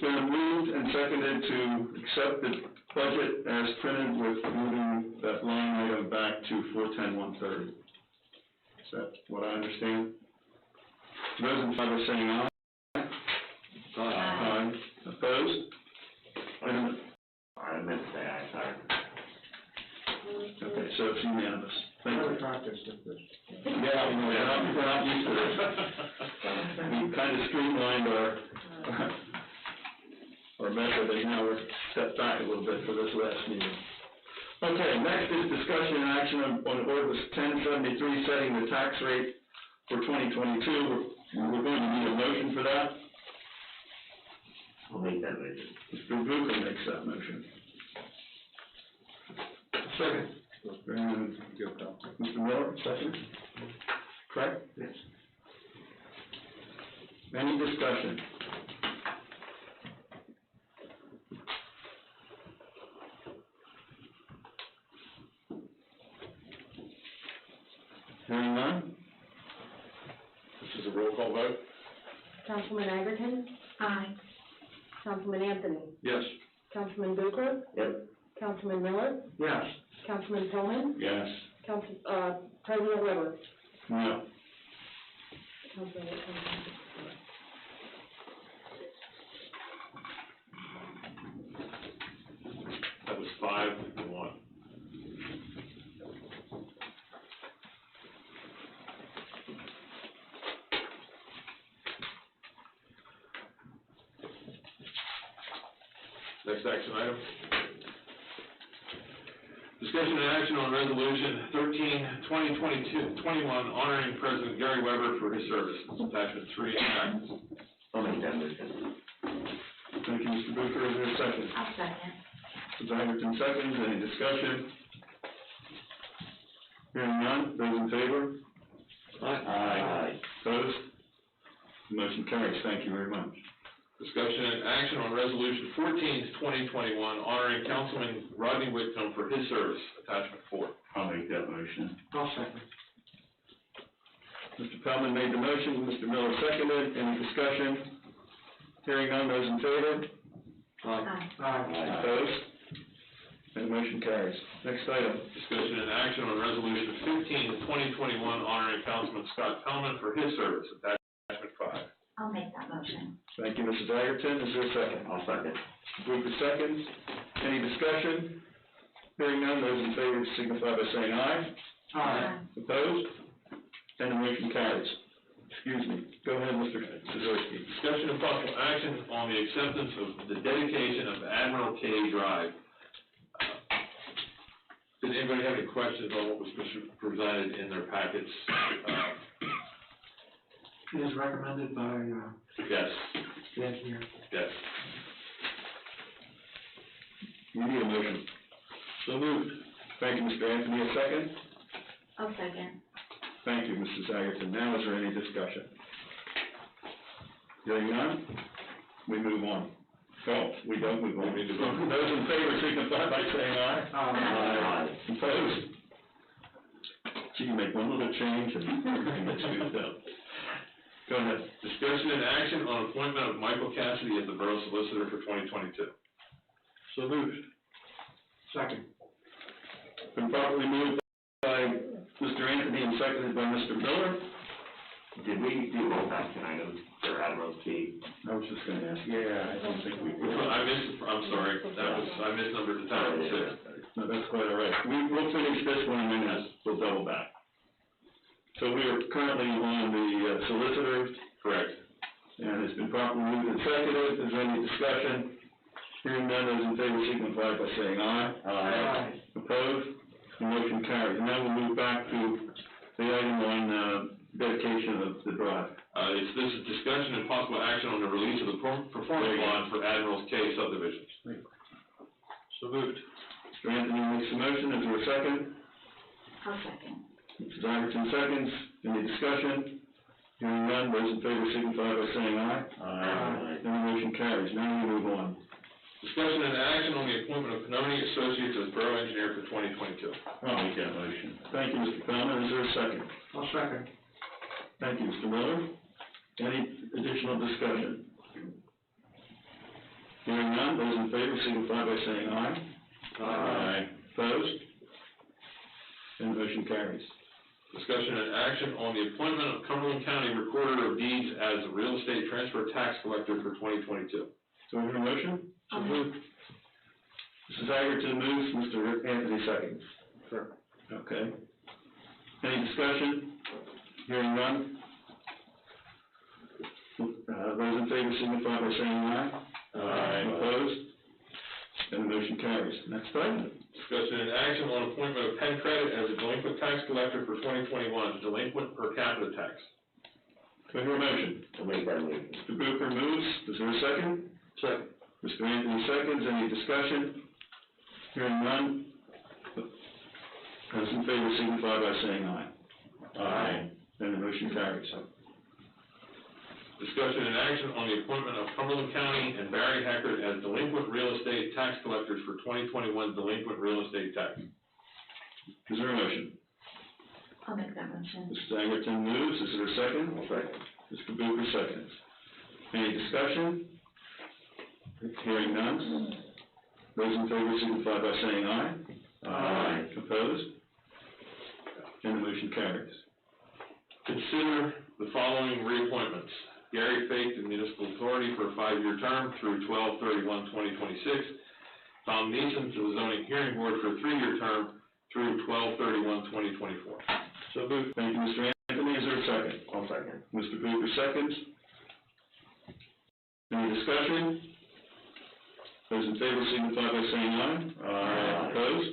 S5: been moved and seconded to accept the budget as printed with moving that line item back to 410-130. Is that what I understand? Those in favor saying aye?
S10: Aye.
S5: Aye. Opposed?
S1: I meant to say aye, sorry.
S5: Okay, so it's unanimous. Thank you.
S12: Practice with this.
S5: Yeah, we're not used to this. We kind of streamlined our method, and now we're stepped back a little bit for this last meeting. Okay, next is discussion and action on ordinance 1073, setting the tax rate for 2022. We're going to need a motion for that.
S1: I'll make that motion.
S5: Mr. Bucher makes that motion.
S3: Second.
S5: And Mr. Miller, second? Correct?
S1: Yes.
S5: Any discussion? Hearing none?
S3: This is a roll call vote?
S9: Councilman Agerton,
S10: Aye.
S9: Councilman Anthony,
S3: Yes.
S9: Councilman Bucher,
S1: Yep.
S9: Councilman Miller,
S5: Yes.
S9: Councilman Tillman,
S3: Yes.
S9: President Weber.
S5: No.
S3: That was 5-1. Next action item. Discussion and action on resolution 13-2021 honoring President Gary Weber for his service. Attachment 3 in practice.
S1: I'll make that motion.
S5: Thank you, Mr. Bucher. Is there a second?
S10: I'll second.
S5: Mr. Iverson seconds. Any discussion? Hearing none. Those in favor?
S1: Aye.
S5: Opposed? Motion carries. Thank you very much.
S3: Discussion and action on resolution 14-2021 honoring Councilman Rodney Whitcomb for his service. Attachment 4.
S1: I'll make that motion.
S12: I'll second.
S5: Mr. Pellman made the motion. Mr. Miller seconded. Any discussion? Hearing none. Those in favor?
S10: Aye.
S5: Opposed? And the motion carries. Next item.
S3: Discussion and action on resolution 15-2021 honoring Councilman Scott Pellman for his service. Attachment 5.
S10: I'll make that motion.
S5: Thank you, Mrs. Iverson. Is there a second?
S1: I'll second.
S5: Bucher seconds. Any discussion? Hearing none, those in favor signify by saying aye.
S10: Aye.
S5: Opposed? And the motion carries. Excuse me. Go ahead, Mr. Szydorski.
S3: Discussion and possible action on the acceptance of the dedication of Admiral K Drive. Did anybody have any questions on what was presented in their packets?
S4: It is recommended by,
S3: Yes.
S4: the engineer.
S3: Yes.
S5: You need a motion. So moved. Thank you, Mr. Anthony. A second?
S10: I'll second.
S5: Thank you, Mrs. Agerton. Now, is there any discussion? Hearing none, we move on. Oh, we don't move on. Those in favor signify by saying aye.
S10: Aye.
S5: Opposed? Gee, you make one little change and everything gets scooped up. Go ahead.
S3: Discussion and action on appointment of Michael Cassidy as the Borough Solicitor for 2022.
S5: So moved.
S11: Second.
S5: Been properly moved by Mr. Anthony and seconded by Mr. Miller.
S1: Did we do all that tonight for Admiral's Key?
S5: I was just gonna ask. Yeah, I don't think we did.
S3: I'm sorry, I misnumbered the time,
S5: No, that's quite all right. We'll finish this one and then we'll double back. So we are currently on the solicitor.
S3: Correct.
S5: And it's been properly moved and seconded. Is there any discussion? Hearing none, those in favor signify by saying aye.
S1: Aye.
S5: Opposed? The motion carries. Now we'll move back to the item on dedication of the drive.
S3: This is discussion and possible action on the release of the performance bond for Admiral's K subdivisions.
S5: So moved. Mr. Anthony makes the motion. Is there a second?
S10: I'll second.
S5: Mrs. Iverson seconds. Any discussion? Hearing none, those in favor signify by saying aye.
S1: Aye.
S5: And the motion carries. Now we move on.
S3: Discussion and action on the appointment of Pannoni Associates as Borough Engineer for 2022.
S5: I'll make that motion. Thank you, Mr. Fellman. Is there a second?
S11: I'll second.
S5: Thank you, Mr. Miller. Any additional discussion? Hearing none, those in favor signify by saying aye.
S3: Aye.
S5: Opposed? And the motion carries.
S3: Discussion and action on the appointment of Cumberland County Recorder of Deeds as the Real Estate Transfer Tax Collector for 2022.
S5: So we have a motion?
S10: I'll move.
S5: Mrs. Agerton moves, Mr. Anthony seconds.
S11: Sure.
S5: Okay. Any discussion? Hearing none? Those in favor signify by saying aye.
S3: Aye.
S5: Opposed? And the motion carries. Next item.
S3: Discussion and action on appointment of Penn Credit as a delinquent tax collector for 2021, delinquent per capita tax.
S5: Do I hear a motion?
S1: I'll make that motion.
S5: Mr. Booker moves. Is there a second?
S11: Second.
S5: Mr. Anthony seconds. Any discussion? Hearing none? Those in favor signify by saying aye.
S3: Aye.
S5: And the motion carries.
S3: Discussion and action on the appointment of Cumberland County and Barry Hackert as delinquent real estate tax collectors for 2021 delinquent real estate tax.
S5: Is there a motion?
S10: I'll make that motion.
S5: Mrs. Agerton moves. Is there a second?
S1: I'll second.
S5: Mr. Booker seconds. Any discussion? Hearing none. Those in favor signify by saying aye.
S3: Aye.
S5: Opposed? And the motion carries.
S3: Consider the following reappointments. Gary Fake to Municipal Authority for a 5-year term through 12/31/2026. Tom Neeson to the Zoning Hearing Board for a 3-year term through 12/31/2024.
S5: So moved. Thank you, Mr. Anthony. Is there a second?
S1: I'll second.
S5: Mr. Booker seconds. Any discussion? Those in favor signify by saying aye.
S1: Aye.
S5: Opposed?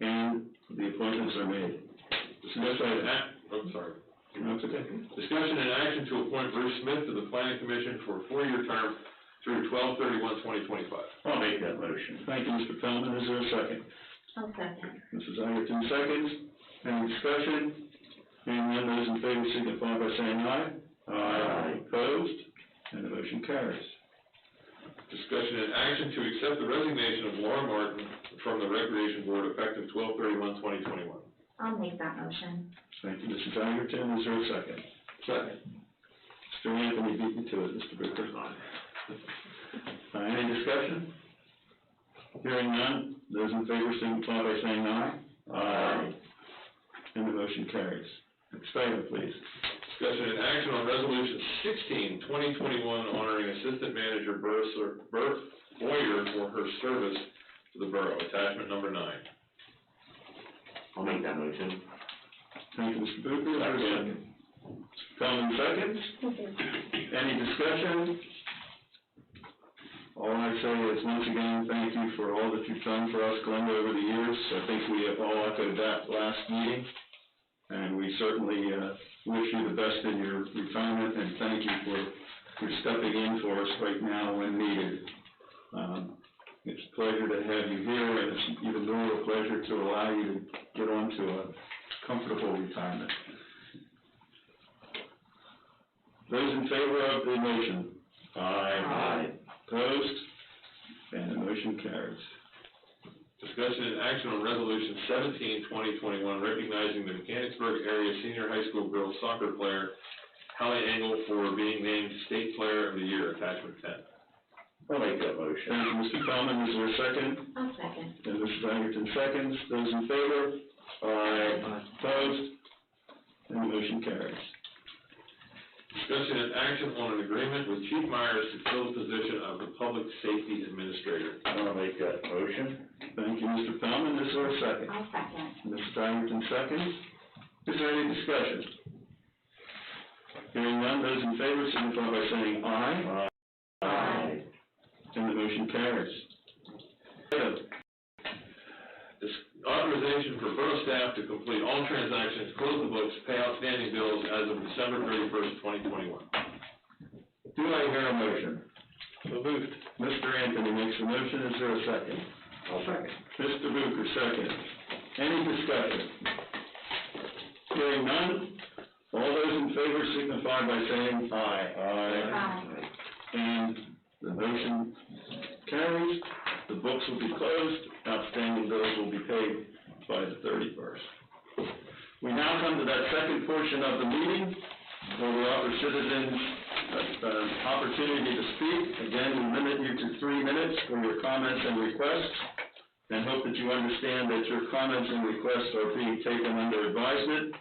S5: And the appointments are made. No, it's okay.
S3: Discussion and action to appoint Bruce Smith to the Planning Commission for a 4-year term through 12/31/2025.
S5: I'll make that motion. Thank you, Mr. Feldman. Is there a second?
S10: I'll second.
S5: Mrs. Agerton seconds. Any discussion? Hearing none, those in favor signify by saying aye.
S1: Aye.
S5: Opposed? And the motion carries.
S3: Discussion and action to accept the resignation of Laura Martin from the Recreation Board effective 12/31/2021.
S10: I'll make that motion.
S5: Thank you, Mrs. Agerton. Is there a second?
S1: Second.
S5: Mr. Anthony beat me to it, Mr. Booker. Any discussion? Hearing none, those in favor signify by saying aye.
S1: Aye.
S5: And the motion carries. Next item, please.
S3: Discussion and action on Resolution 16, 2021, honoring Assistant Manager Bert Boyer for her service to the Borough, attachment number 9.
S1: I'll make that motion.
S5: Thank you, Mr. Booker. Is there a second? Feldman seconds. Any discussion? All I say is, once again, thank you for all that you've done for us, Glenda, over the years. I think we have all echoed that last meeting, and we certainly wish you the best in your retirement, and thank you for stepping in for us right now when needed. It's a pleasure to have you here, and it's even more a pleasure to allow you to get on to a comfortable retirement. Those in favor of the motion? Aye. Opposed? And the motion carries.
S3: Discussion and action on Resolution 17-2021, recognizing the Mechanicsburg area senior high school girls soccer player, Hallie Engel, for being named State Player of the Year, attachment 10.
S5: I'll make that motion. Thank you, Mr. Feldman. Is there a second?
S10: I'll second.
S5: And Mrs. Anderson seconds. Those in favor? Aye. Opposed? And the motion carries.
S3: Discussion and action on an agreement with Chief Myers to fill the position of the Public Safety Administrator.
S5: I'll make that motion. Thank you, Mr. Feldman. Is there a second?
S10: I'll second.
S5: Mrs. Anderson seconds. Is there any discussion? Hearing none, those in favor signify by saying aye.
S10: Aye.
S5: And the motion carries.
S3: Authorization for Borough staff to complete all transactions, close the books, pay outstanding bills as of December 31st, 2021.
S5: Do I hear a motion?
S3: So moved.
S5: Mr. Anthony makes a motion. Is there a second?
S11: I'll second.
S5: Mr. Booker seconds. Any discussion? Hearing none, all those in favor signify by saying aye.
S10: Aye.
S5: And the motion carries. The books will be closed. Outstanding bills will be paid by the 31st. We now come to that second portion of the meeting where we offer citizens an opportunity to speak. Again, we limit you to 3 minutes for your comments and requests, and hope that you understand that your comments and requests are being taken under advisement,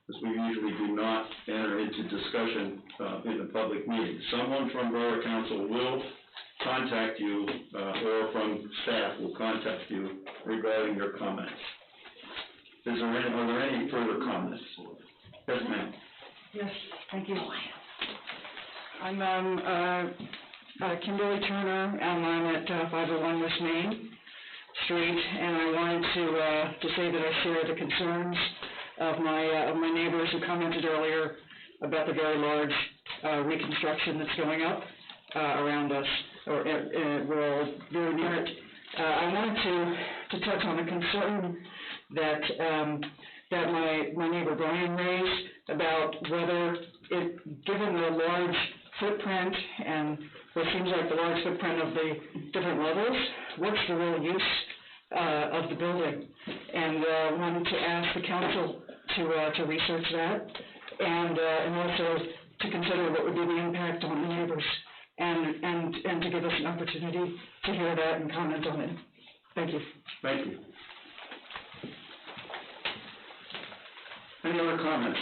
S5: because we usually do not enter into discussion in the public meeting. Someone from Borough Council will contact you, or from staff will contact you regarding your comments. Are there any further comments? Yes, ma'am.
S6: Yes, thank you. I'm, Kimberly Turner, and I'm at 501 West Main Street, and I wanted to say that I share the concerns of my neighbors who commented earlier about the very large reconstruction that's going up around us, or we're all very near it. I wanted to touch on a concern that my neighbor Brian raised about whether given the large footprint and what seems like the large footprint of the different levels, what's the real use of the building? And wanted to ask the council to research that, and also to consider what would be the impact on the neighbors, and to give us an opportunity to hear that and comment on it. Thank you.
S5: Thank you. Any other comments?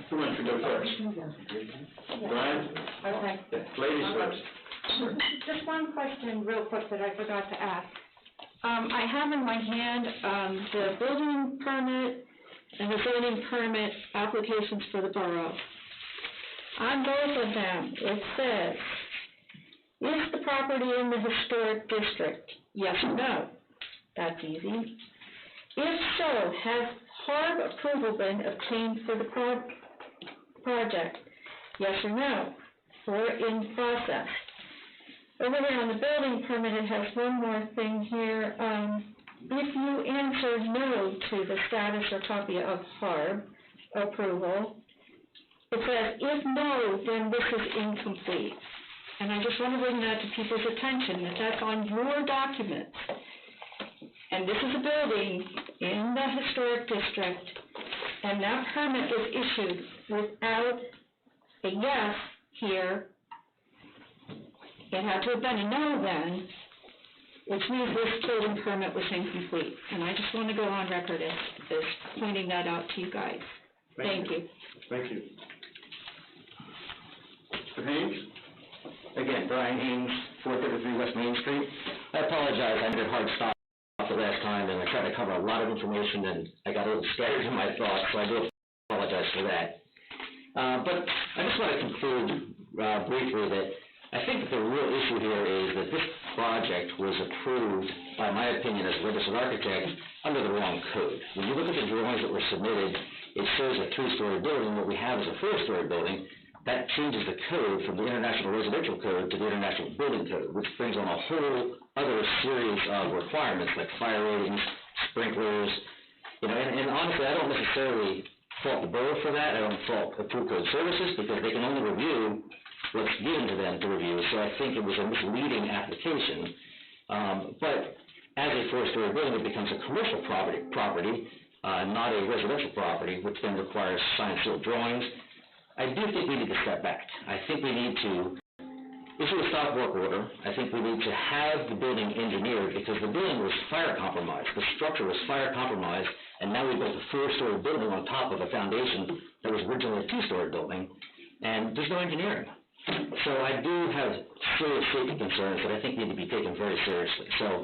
S5: Who wants to go first? Brian?
S9: Okay.
S5: Ladies first.
S9: Just one question real quick that I forgot to ask. I have in my hand, the building permit and the zoning permit applications for the borough. On both of them, it says, is the property in the historic district? Yes or no? That's easy. If so, has HARB approval been obtained for the project? Yes or no? Or in process? Over there on the building permit, it has one more thing here. If you answer no to the status or copy of HARB approval, it says, if no, then this is incomplete. And I just want to bring that to people's attention, that that's on your documents. And this is a building in the historic district, and that permit was issued without a yes here. It had to have been a no then, which means this building permit was incomplete. And I just want to go on record as pointing that out to you guys. Thank you.
S5: Thank you. Mr. Haynes?
S8: Again, Brian Haynes, 433 West Main Street. I apologize, I made a hard stop the last time, and I tried to cover a lot of information, and I got a little scattered in my thoughts, so I do apologize for that. But I just want to conclude briefly that I think that the real issue here is that this project was approved, by my opinion as a registered architect, under the wrong code. When you look at the drawings that were submitted, it shows a 3-story building. What we have is a 4-story building. that changes the code from the International Residential Code to the International Building Code, which brings on a whole other series of requirements like fire ratings, sprinklers, and honestly, I don't necessarily fault the borough for that. I don't fault Approved Code Services because they can only review what's given to them to review, so I think it was a misleading application. But as a four-story building, it becomes a commercial property, not a residential property, which then requires signed sealed drawings. I do think we need to step back. I think we need to issue a stop work order. I think we need to have the building engineered because the building was fire compromised. The structure was fire compromised, and now we built a four-story building on top of a foundation that was originally a two-story building, and there's no engineering. So I do have serious safety concerns that I think need to be taken very seriously. So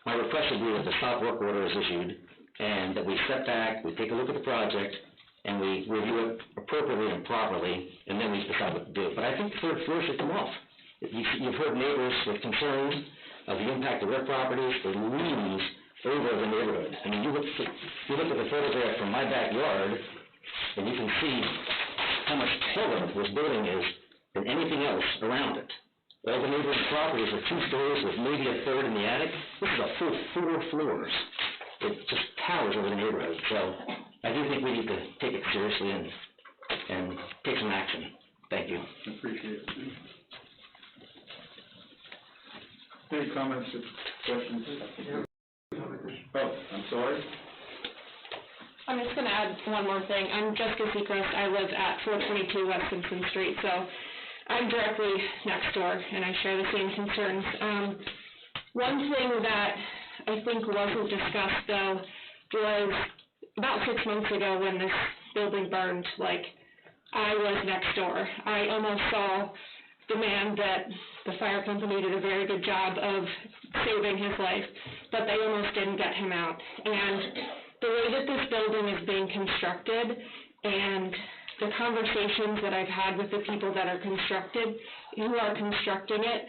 S8: my request would be that the stop work order is issued, and that we step back, we take a look at the project, and we review it appropriately and properly, and then we decide what to do. But I think the third floor should come off. You've heard neighbors with concerns of the impact of their properties, the looms over the neighborhood. I mean, you look at the photograph from my backyard, and you can see how much taller this building is than anything else around it. All the neighboring properties are 2 stories with maybe a third in the attic. This is a full 4 floors. It just towers over the neighborhood. So I do think we need to take it seriously and take some action. Thank you.
S12: Appreciate it. Any comments or questions? Oh, I'm sorry.
S2: I'm just going to add one more thing. I'm Jessica Seacrest. I live at 422 West Simpson Street, so I'm directly next door, and I share the same concerns. One thing that I think wasn't discussed, though, was about 6 months ago when this building burned, I was next door. I almost saw the man that the fire company did a very good job of saving his life, but they almost didn't get him out. And the way that this building is being constructed and the conversations that I've had with the people that are constructing it,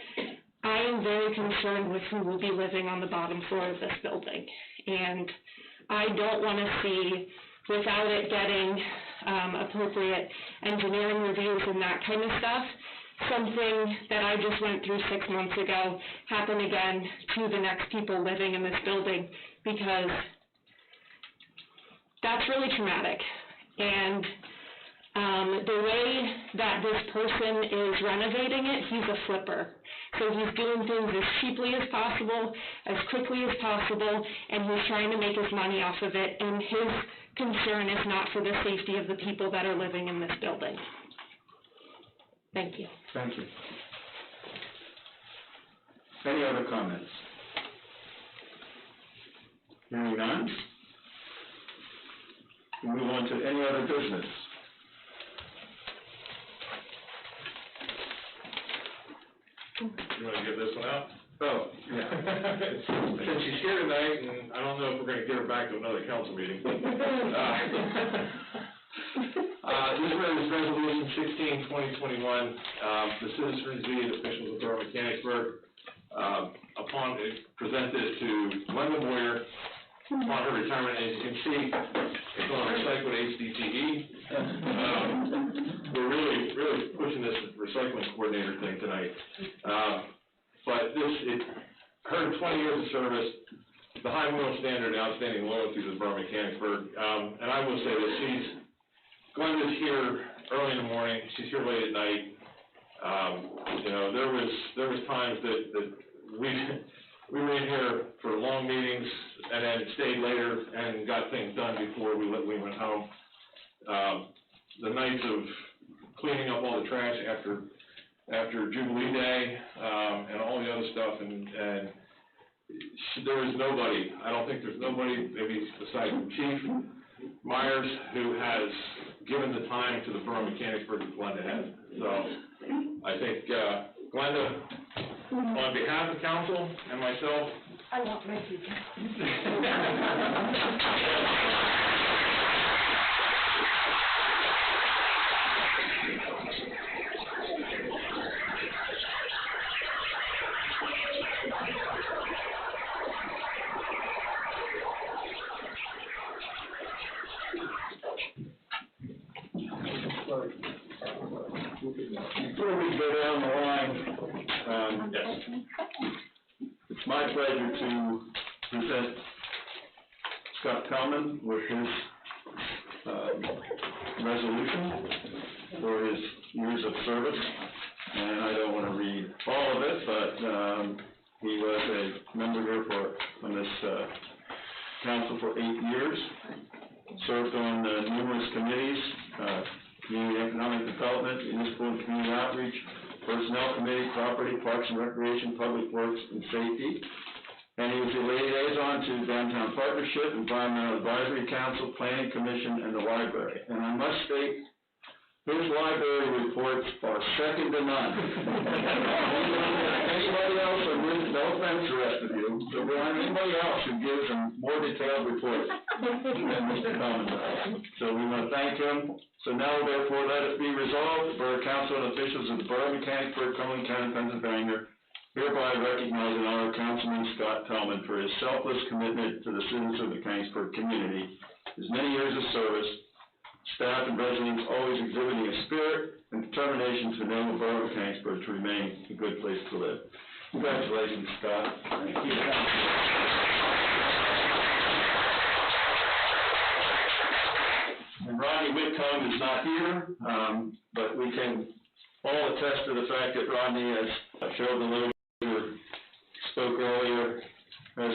S2: I am very concerned with who will be living on the bottom floor of this building. And I don't want to see, without it getting appropriate engineering reviews and that kind of stuff, something that I just went through 6 months ago happen again to the next people living in this building, because that's really traumatic. And the way that this person is renovating it, he's a flipper. So he's doing things as cheaply as possible, as quickly as possible, and he's trying to make his money off of it, and his concern is not for the safety of the people that are living in this building. Thank you.
S12: Thank you. Any other comments? Hearing none? We move on to any other business.
S3: You want to give this one out?
S12: Oh, yeah.
S3: Since she's here tonight, and I don't know if we're going to get her back to another council meeting. This is Resolution 16, 2021. The citizens be the officials of Borough Mechanicsburg, upon presented to Glenda Moyer upon her retirement. As you can see, it's on recycled HDPE. We're really pushing this recycling coordinator thing tonight. But her 20 years of service, the high moral standard and outstanding loyalty to the Borough Mechanicsburg. And I will say that Glenda's here early in the morning, she's here late at night. There was times that we were in here for long meetings and then stayed later and got things done before we went home. The nights of cleaning up all the trash after Jubilee Day, and all the other stuff, and there is nobody, I don't think there's nobody, maybe besides the Chief Myers, who has given the time to the Borough Mechanicsburg that Glenda has. So I think, Glenda, on behalf of council and myself,
S6: I want my future.
S5: we go down the line, it's my pleasure to present Scott Tillman with his resolution for his years of service. And I don't want to read all of it, but he was a member here on this council for 8 years, served on numerous committees, community economic development, municipal and community outreach, personnel committee, property, parks and recreation, public works, and safety. And he was a liaison to Downtown Partnership, Environmental Advisory Council, Planning Commission, and the library. And I must state, his library reports are second to none. Anybody else, no offense to the rest of you, but we don't have anybody else who gives a more detailed report than Mr. Tillman does. So we want to thank him. So now, therefore, let it be resolved, the Borough Council and officials of the Borough of Mechanicsburg, Cumberland County, Pennsylvania, hereby recognize and honor Councilman Scott Tillman for his selfless commitment to the citizens of the Mechanicsburg community, his many years of service, staff and residents always exhibiting a spirit and determination to enable the Borough of Mechanicsburg to remain a good place to live. Congratulations, Scott. Thank you. And Rodney Whitcomb is not here, but we can all attest to the fact that Rodney, as Cheryl DeLoder spoke earlier, has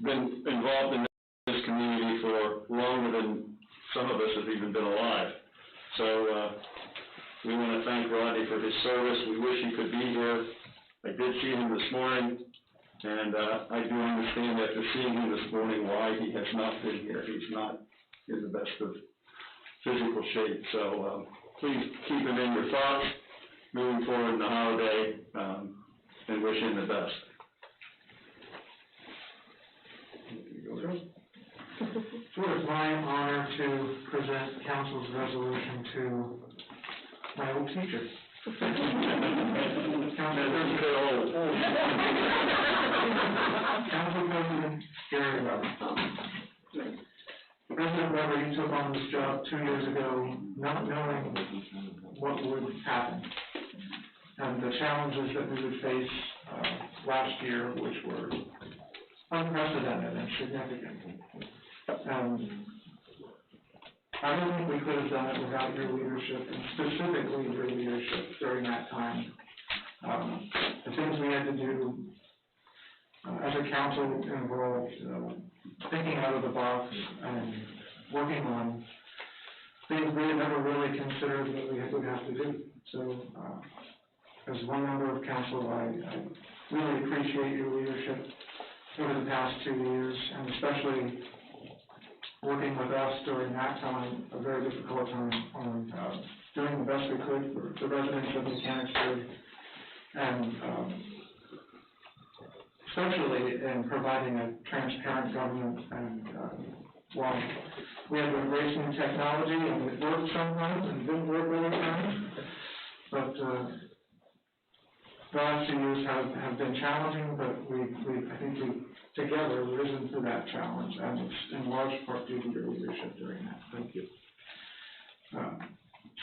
S5: been involved in this community for longer than some of us have even been alive. So we want to thank Rodney for his service. We wish he could be here. I did see him this morning, and I do understand after seeing him this morning why he has not been here. He's not in the best of physical shape. So please keep him in your thoughts moving forward in the holiday, and wish him the best.
S4: So it's my honor to present council's resolution to my old teacher. Council President Gary Weber. President Weber, you took on this job 2 years ago, not knowing what would happen, and the challenges that we would face last year, which were unprecedented and significant. I don't think we could have done it without your leadership, and specifically your leadership during that time. The things we had to do as a council involved thinking out of the box and working on things we had never really considered that we would have to do. So, as one member of council, I really appreciate your leadership over the past 2 years, and especially working with us during that time, a very difficult time, on doing the best we could for the residents of Mechanicsburg, and especially in providing a transparent government. And while we have embraced new technology, and it worked sometimes and didn't work other times, but the last 2 years have been challenging, but I think we've together risen to that challenge, and it's in large part due to your leadership during that. Thank you.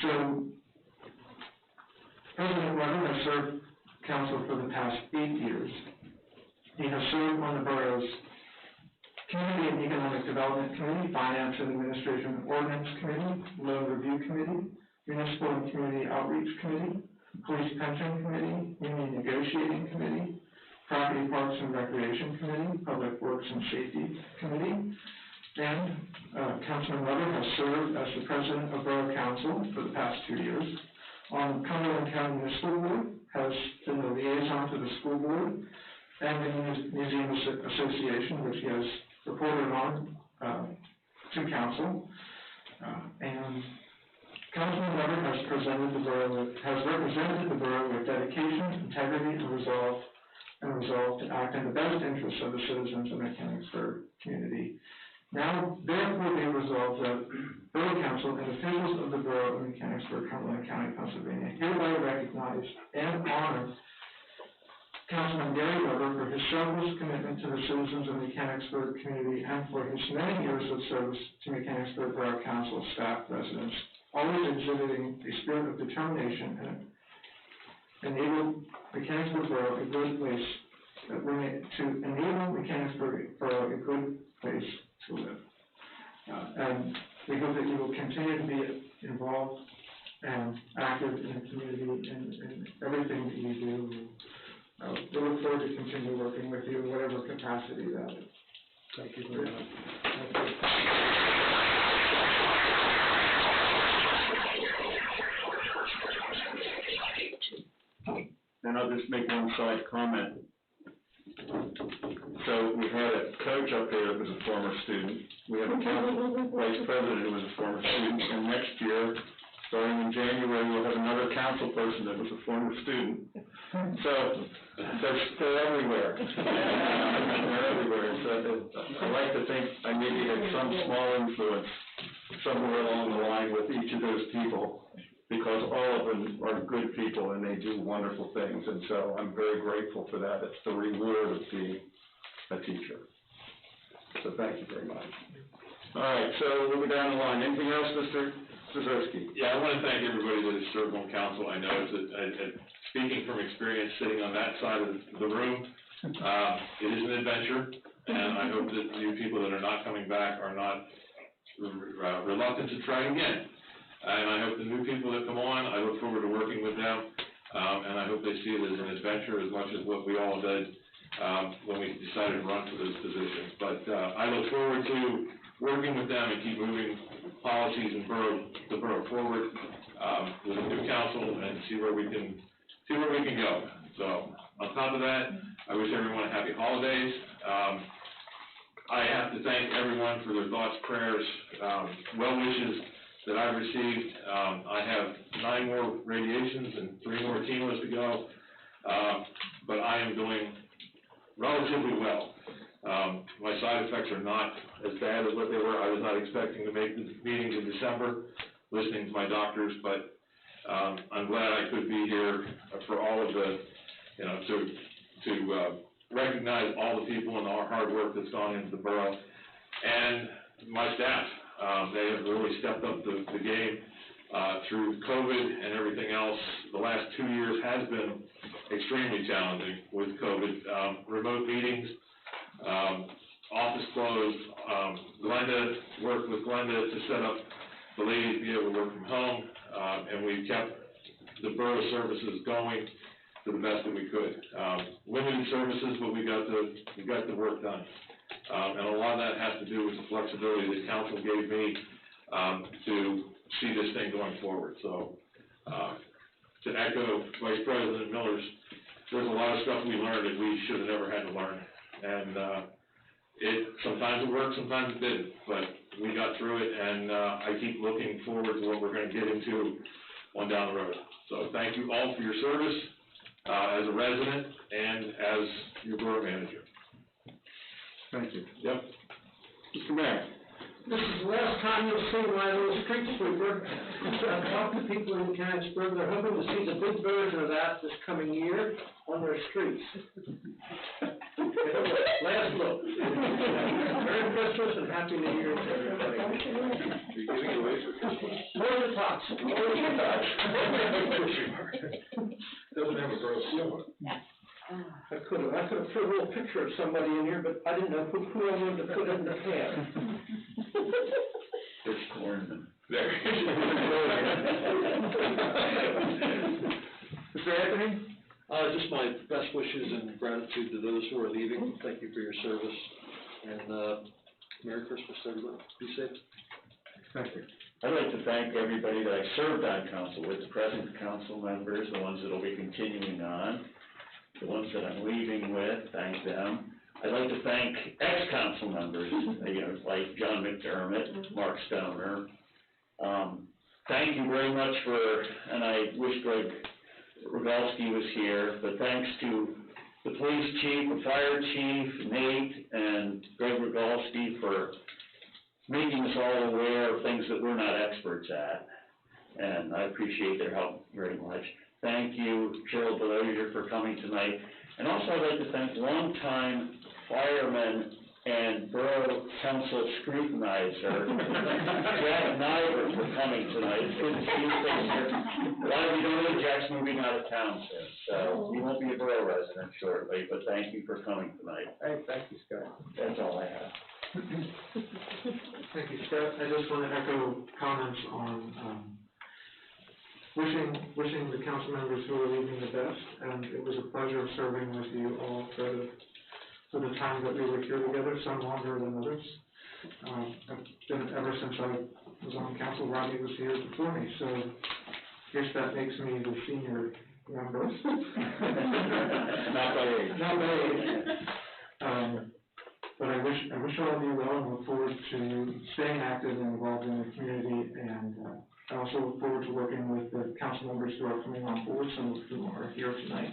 S4: So, President Weber has served council for the past 8 years. He has served on the borough's Community and Economic Development Committee, Finance and Administration Ordinance Committee, Loan Review Committee, Municipal and Community Outreach Committee, Police Pension Committee, Union Negotiating Committee, Property, Parks and Recreation Committee, Public Works and Safety Committee, and Councilman Weber has served as the President of Borough Council for the past 2 years. On Cumberland County Municipal Board, has been the liaison to the school board and the Museum Association, which he has reported on to council. And Councilman Weber has represented the borough with dedication, integrity, and resolve to act in the best interests of the citizens of the Mechanicsburg community. Now, therefore, be resolved that Borough Council and officials of the Borough of Mechanicsburg, Cumberland County, Pennsylvania, hereby recognize and honor Councilman Gary Weber for his selfless commitment to the citizens of the Mechanicsburg community and for his many years of service to Mechanicsburg Borough Council staff, residents, always exhibiting a spirit of determination
S12: enable Mechanicsburg Borough a good place, to enable Mechanicsburg Borough a good place to live. And we hope that you will continue to be involved and active in the community and in everything that you do. We look forward to continue working with you in whatever capacity that is. Thank you very much.
S5: And I'll just make one side comment. So we had a coach up there that was a former student. We have a vice president who was a former student. And next year, starting in January, we'll have another council person that was a former student. So they're everywhere. They're everywhere. So I like to think I maybe had some small influence somewhere along the line with each of those people, because all of them are good people and they do wonderful things. And so I'm very grateful for that. It's the reward of being a teacher. So thank you very much. All right, so we'll go down the line. Anything else, Mr. Zazowski?
S3: Yeah, I want to thank everybody that has served on council. I know that, speaking from experience sitting on that side of the room, it is an adventure, and I hope that you people that are not coming back are not reluctant to try again. And I hope the new people that come on, I look forward to working with them, and I hope they see it as an adventure as much as what we all did when we decided to run for those positions. But I look forward to working with them and keep moving policies and the borough forward with a new council and see where we can go. So on top of that, I wish everyone a happy holidays. I have to thank everyone for their thoughts, prayers, well wishes that I've received. I have 9 more radiations and 3 more chemo's to go, but I am doing relatively well. My side effects are not as bad as what they were. I was not expecting to make the meetings in December, listening to my doctors, but I'm glad I could be here for all of the, to recognize all the people and our hard work that's gone into the borough, and my staff. They have really stepped up the game through COVID and everything else. The last 2 years has been extremely challenging with COVID. Remote meetings, office closed. Glenda worked with Glenda to set up the ladies to be able to work from home, and we kept the borough services going to the best that we could. Limited services, but we got the work done. And a lot of that has to do with the flexibility that council gave me to see this thing going forward. So to echo Vice President Miller's, there's a lot of stuff we learned that we should have never had to learn. And sometimes it worked, sometimes it didn't, but we got through it, and I keep looking forward to what we're going to get into on down the road. So thank you all for your service as a resident and as your borough manager.
S5: Thank you.
S3: Yep.
S5: Mr. Mayor.
S11: This is the last time you'll see my little street sweeper. I've talked to people in Mechanicsburg, they're hoping to see the big version of that this coming year on their streets. Last look. Merry Christmas and Happy New Year to everybody.
S3: Are you giving it away for Christmas?
S11: More the tots. More the tots.
S3: Doesn't have a gross seal on it.
S11: I could have put a little picture of somebody in here, but I didn't know who I wanted to put in the can.
S5: It's Cornman.
S3: There.
S5: Mr. Anthony?
S14: Just my best wishes and gratitude to those who are leaving. Thank you for your service, and Merry Christmas to everyone. Be safe.
S5: Thank you.
S1: I'd like to thank everybody that I served on council with, the present council members, the ones that will be continuing on, the ones that I'm leaving with, thank them. I'd like to thank ex-council members, like John McDermott, Mark Stoner. Thank you very much and I wish Greg Rogalski was here, but thanks to the police chief, the fire chief, Nate, and Greg Rogalski for making us all aware of things that we're not experts at, and I appreciate their help very much. Thank you, Cheryl Beloyer, for coming tonight. And also I'd like to thank longtime firemen and Borough Council scrutinizer, Jack Nyberg, for coming tonight. It's good to see you sitting here. A lot of you don't know Jack's moving out of town soon, so he won't be a Borough resident shortly, but thank you for coming tonight.
S4: Hey, thank you, Scott.
S1: That's all I have.
S4: Thank you, Scott. I just want to echo comments on, wishing the council members who are leaving the best, and it was a pleasure serving with you all for the time that we were here together, some longer than others. I've been, ever since I was on council, Rodney was here before me, so I guess that makes me the senior member.
S1: Not by age.
S4: Not by age. But I wish all of you well and look forward to staying active and involved in the community, and I also look forward to working with the council members who are coming on board, some of whom are here tonight.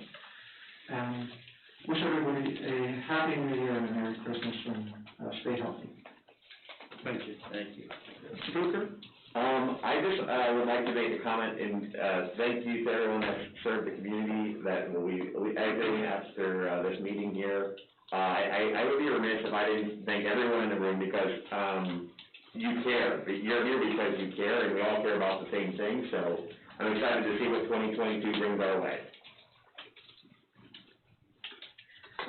S4: And wish everybody a happy New Year and a Merry Christmas, and stay healthy.
S1: Thank you. Thank you.
S4: Speaker?
S15: I just would like to make a comment and thank you to everyone that served the community that we exiting after this meeting here. I would be remiss if I didn't thank everyone in the room because you care. You're here because you care, and we all care about the same thing. So I'm excited to see what 2022 brings our way.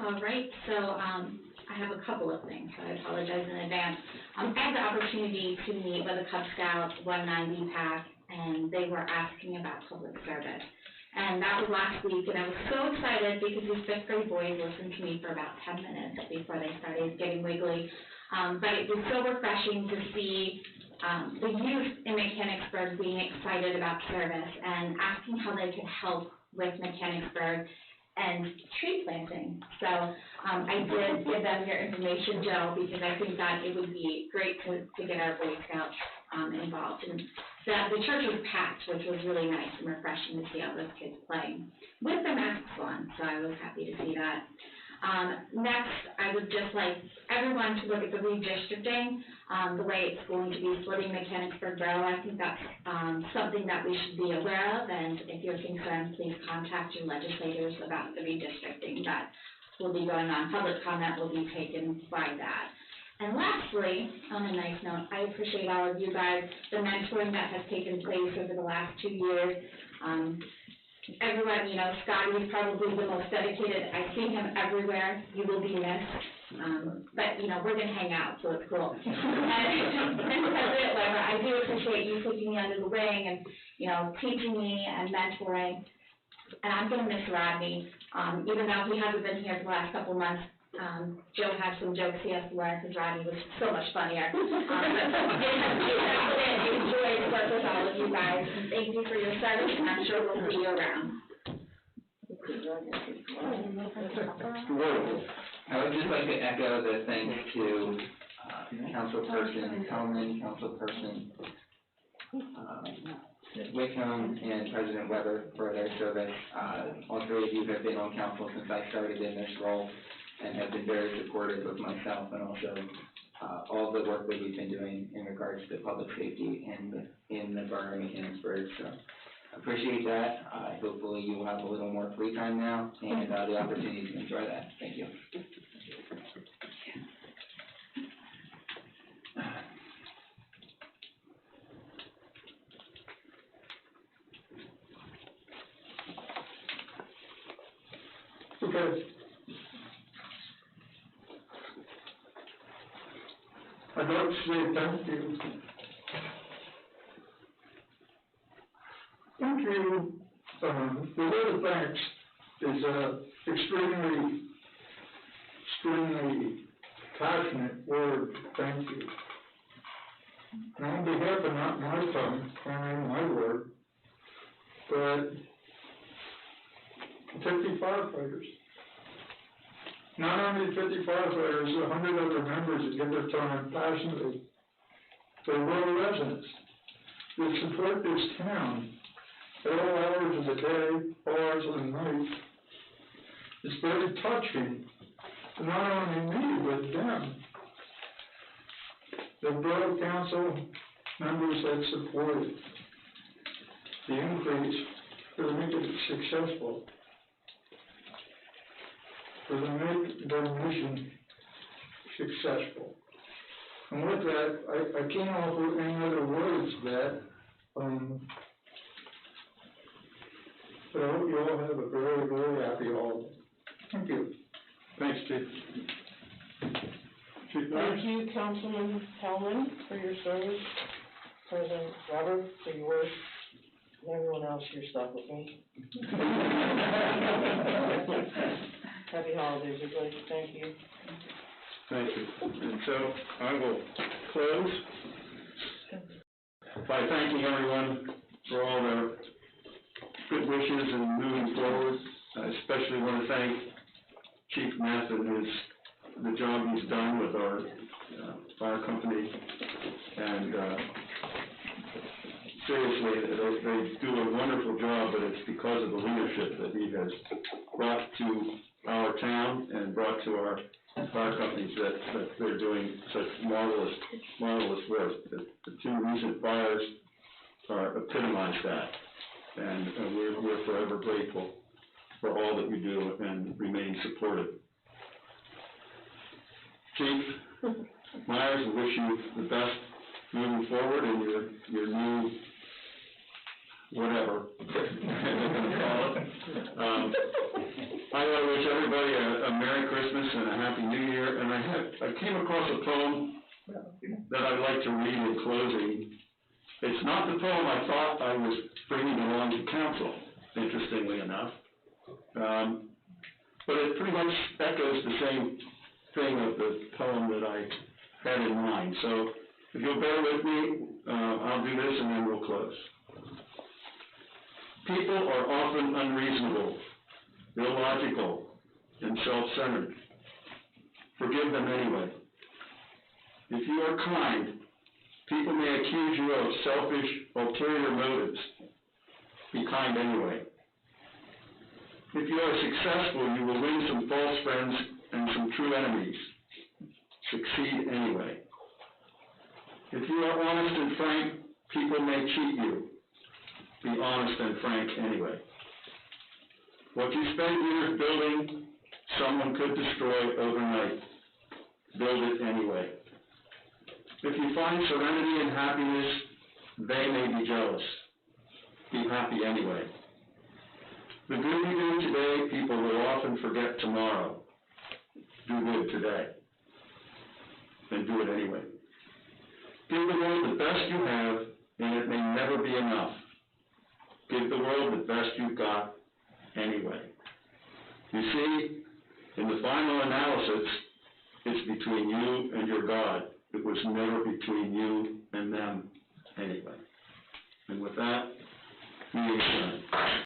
S10: All right, so I have a couple of things, so I apologize in advance. I had the opportunity to meet with a Cub Scout 190 pack, and they were asking about public service. And that was last week, and I was so excited because these fifth grade boys listened to me for about 10 minutes before they started getting wiggly. But it was so refreshing to see the youth in Mechanicsburg being excited about service and asking how they could help with Mechanicsburg and tree planting. So I did give them your information, Joe, because I think that it would be great to get our Boy Scouts involved. And the church was packed, which was really nice and refreshing to see all those kids playing with their masks on, so I was happy to see that. Next, I would just like everyone to look at the redistricting, the way it's going to be splitting Mechanicsburg Borough. I think that's something that we should be aware of, and if you're concerned, please contact your legislators about the redistricting that will be going on. Public comment will be taken by that. And lastly, on a nice note, I appreciate all of you guys, the mentoring that has taken place over the last 2 years. Everyone, Scotty is probably the most dedicated. I see him everywhere. You will be missed. But, we're going to hang out, so it's cool. And President Weber, I do appreciate you taking me under the wing and, teaching me and mentoring. And I'm going to miss Rodney. Even though he hasn't been here for the last couple of months, Joe had some jokes he has to learn because Rodney was so much funnier. But it has been a joy to work with all of you guys. And thank you for your service, and I'm sure we'll see you around.
S13: I would just like to echo the thanks to Councilperson Hellman, Councilperson Wickham, and President Weber for their service. All three of you have been on council since I started in this role and have been very supportive of myself and also all the work that we've been doing in regards to public safety in the Borough of Mechanicsburg. So I appreciate that. Hopefully you will have a little more free time now and the opportunity to enjoy that. Thank you.
S12: Okay. I'd like to say thank you. Thank you. The word of thanks is extremely passionate word. Thank you. And on behalf of not my tongue, and my word, but 50 firefighters. Not only 50 firefighters, 100 other members that give their time passionately. They're rural residents that support this town at all hours of the day, all hours of the night. It's very touching to not only me, but them. The Borough Council members that supported the increase for to make it successful, for to make their mission successful. And with that, I can't offer any other words that, but I hope you all have a very, very happy holiday. Thank you.
S5: Thanks, Chief. Chief Myers?
S11: Thank you, Councilman Hellman, for your service, President Robert, for yours, and everyone else here stuck with me. Happy holidays, everybody, thank you.
S5: Thank you. And so I will close by thanking everyone for all their good wishes and moving forward. I especially want to thank Chief Math and the job he's done with our fire company. And seriously, they do a wonderful job, but it's because of the leadership that he has brought to our town and brought to our fire companies that they're doing such marvelous work. The two recent fires epitomize that, and we're forever grateful for all that you do and remain supportive. Chief Myers, we wish you the best moving forward in your new whatever they're going to call it. I want to wish everybody a Merry Christmas and a Happy New Year. And I came across a poem that I'd like to read in closing. It's not the poem I thought I was bringing along to council, interestingly enough. But it pretty much echoes the same thing of the poem that I had in mind. So if you'll bear with me, I'll do this and then we'll close. People are often unreasonable, illogical, and self-centered. Forgive them anyway. If you are kind, people may accuse you of selfish, ulterior motives. Be kind anyway. If you are successful, you will win some false friends and some true enemies. Succeed anyway. If you are honest and frank, people may cheat you. Be honest and frank anyway. What you spend years building, someone could destroy overnight. Build it anyway. If you find serenity and happiness, they may be jealous. Be happy anyway. The good you do today, people will often forget tomorrow. Do good today. And do it anyway. Give the world the best you have, and it may never be enough. Give the world the best you've got anyway. You see, in the final analysis, it's between you and your God. It was never between you and them anyway. And with that, we adjourn.